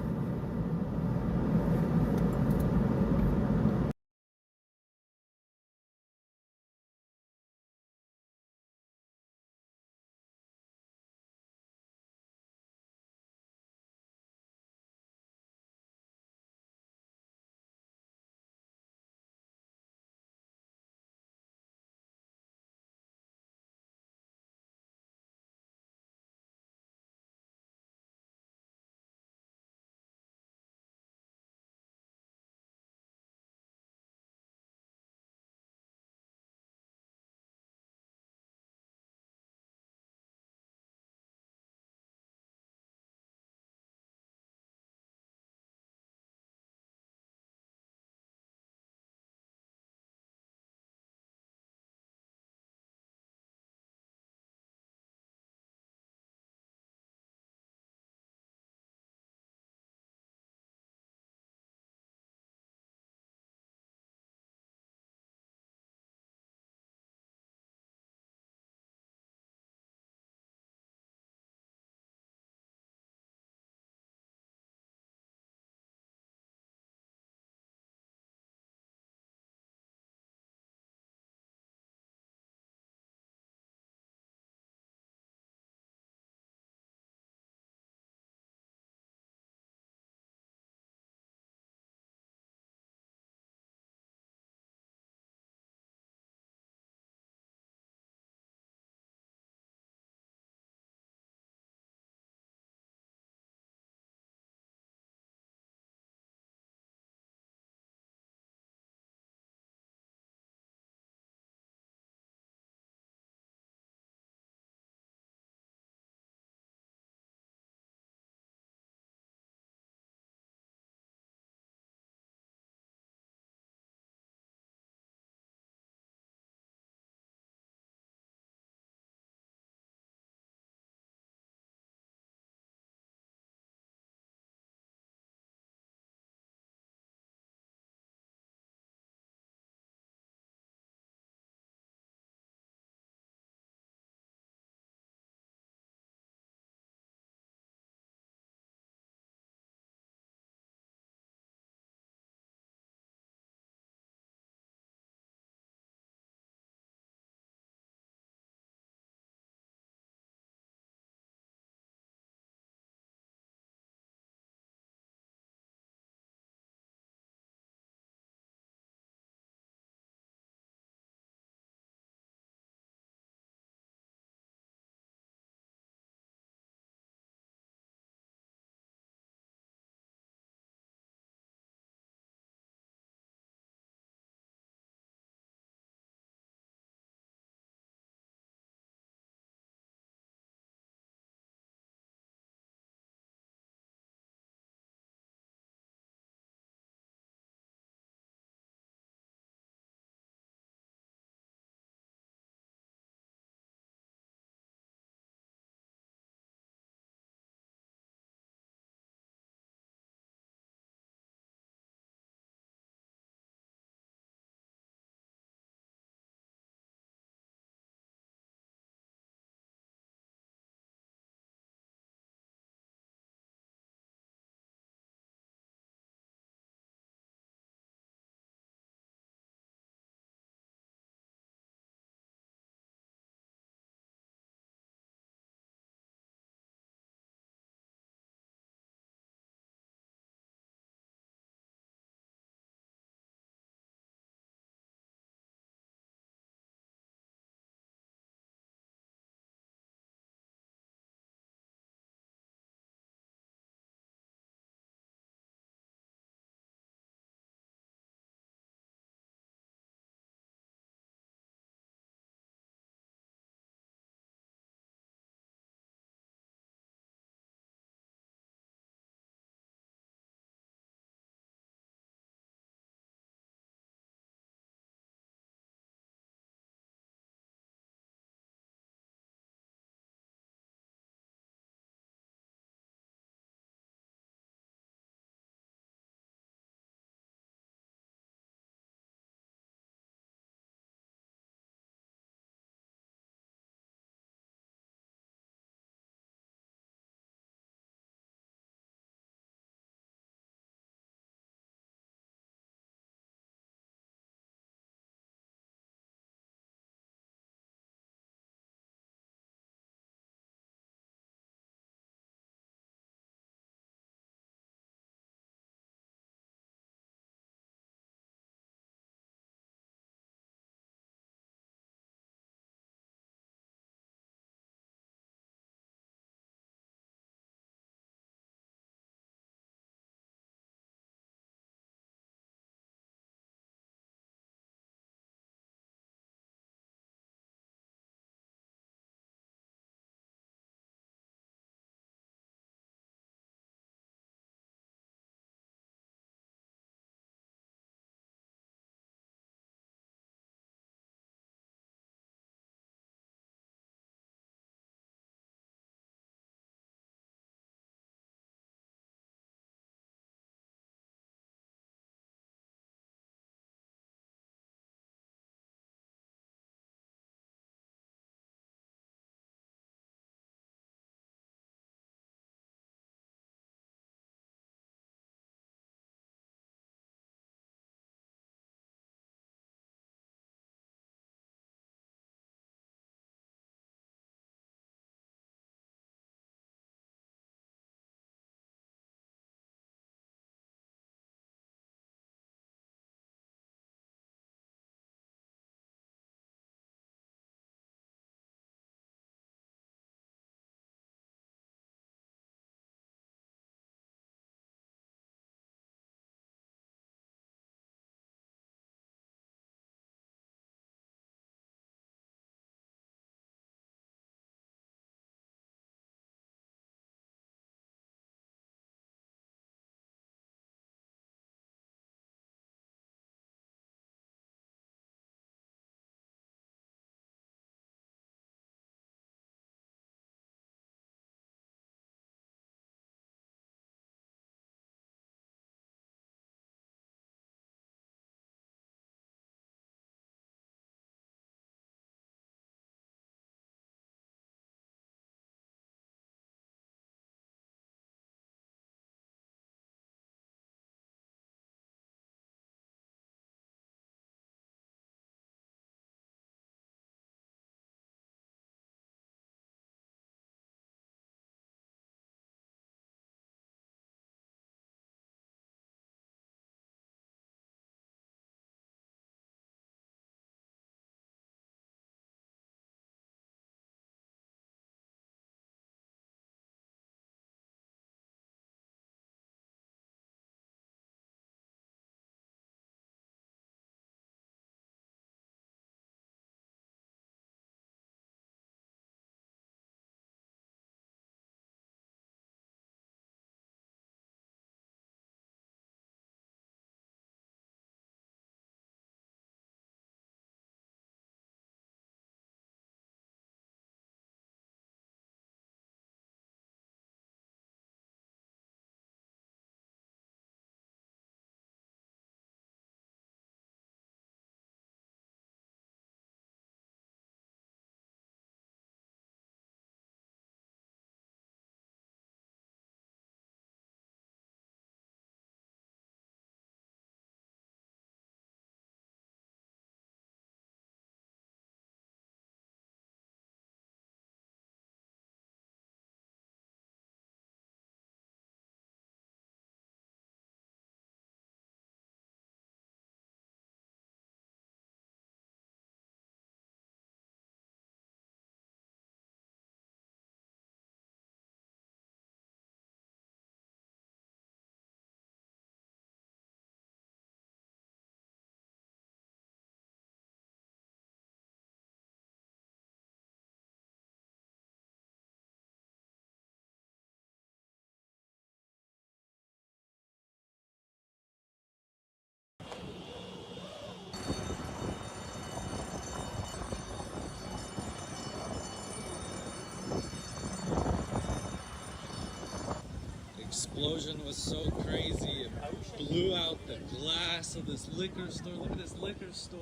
explosion was so crazy. It blew out the glass of this liquor store. Look at this liquor store.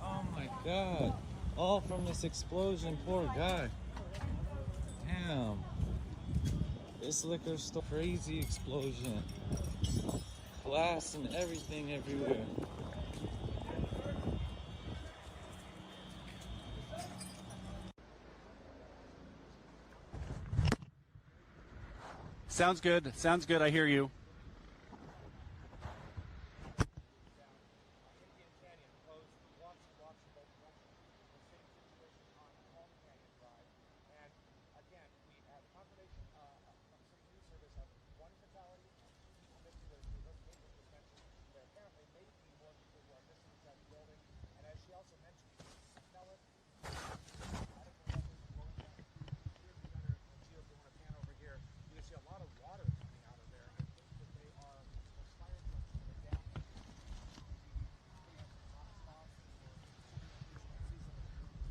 Oh my God. All from this explosion. Poor guy. Damn. This liquor store. Crazy explosion. Glass and everything everywhere. Sounds good. Sounds good. I hear you.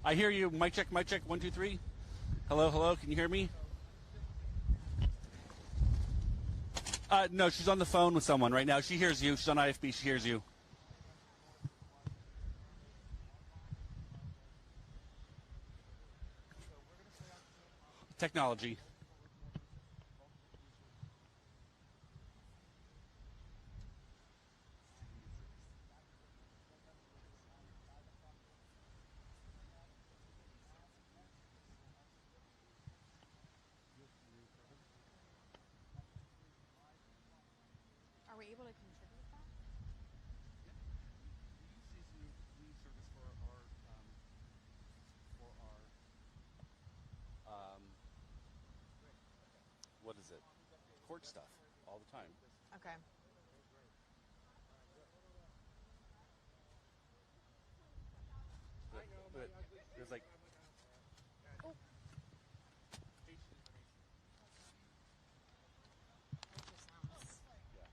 I hear you. Mic check, 1, 2, 3. Hello, hello. Can you hear me? No, she's on the phone with someone right now. She hears you. She's on IFB. She hears you. Technology. Are we able to contribute that? We use this new service for our what is it? Court stuff all the time. Okay. But there's like. Oh. Yeah.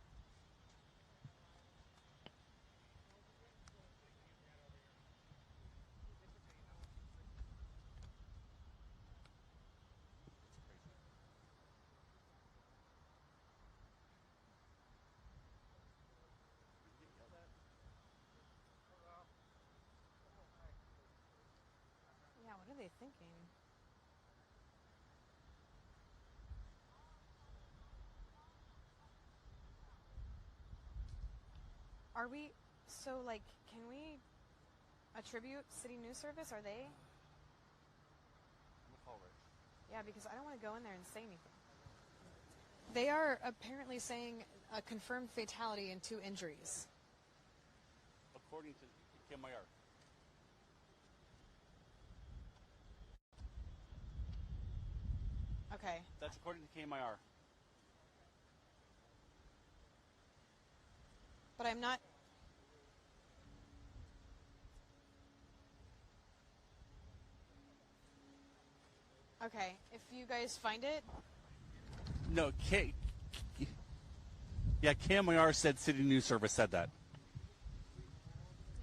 Yeah, what are they thinking? Are we, so like, can we attribute City News Service? Are they? I'm gonna call Rich. Yeah, because I don't want to go in there and say anything. They are apparently saying a confirmed fatality and 2 injuries. According to KMIR. Okay. That's according to KMIR. But I'm not. Okay, if you guys find it. No, yeah, KMIR said City News Service said that.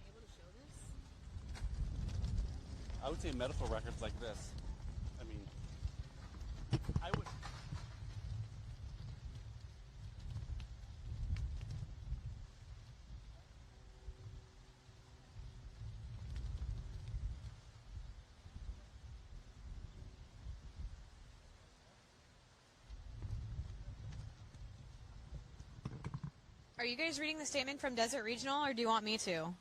Able to show this? I would say medical records like this. I mean, I would. Are you guys reading the statement from Desert Regional, or do you want me to?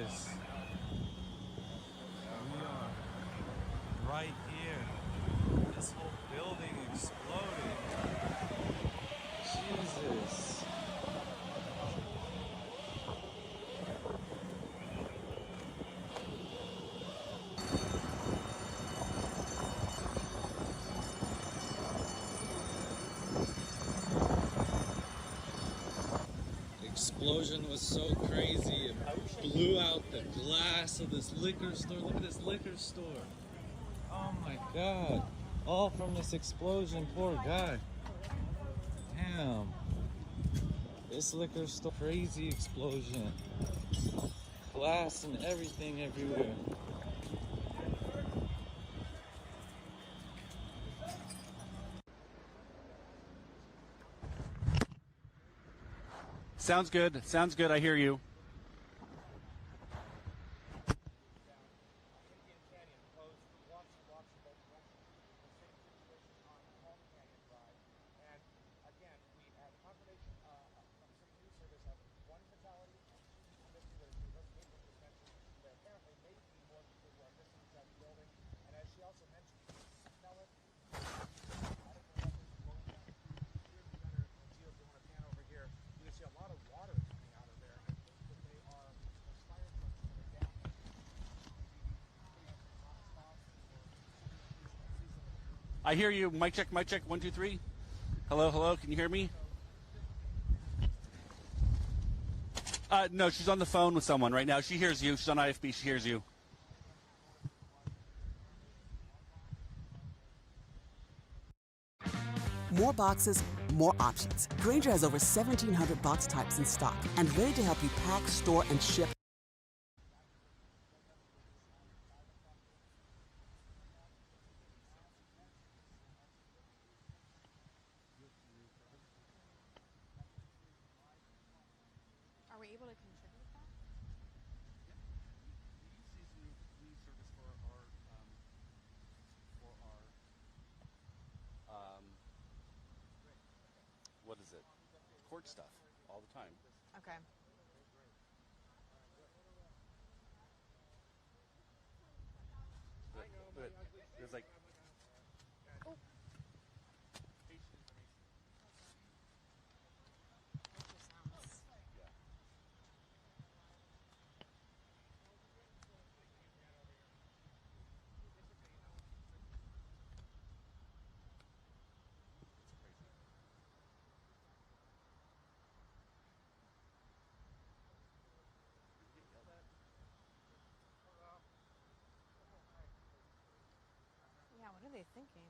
Jesus. We are right here. This whole building exploded. Jesus. Explosion was so crazy, it blew out the glass of this liquor store. Look at this liquor store. Oh my god. All from this explosion, poor guy. Damn. This liquor store, crazy explosion. Glass and everything everywhere. Sounds good. Sounds good. I hear you. I hear you. Mic check, 1, 2, 3. Hello, hello. Can you hear me? No, she's on the phone with someone right now. She hears you. She's on IFB. She hears you. More boxes, more options. Grainger has over 1,700 box types in stock and ready to help you pack, store, and ship. Are we able to contribute that? We use these new service for our what is it? Court stuff all the time. Okay. But there's like Oh. Yeah. Yeah, what are they thinking?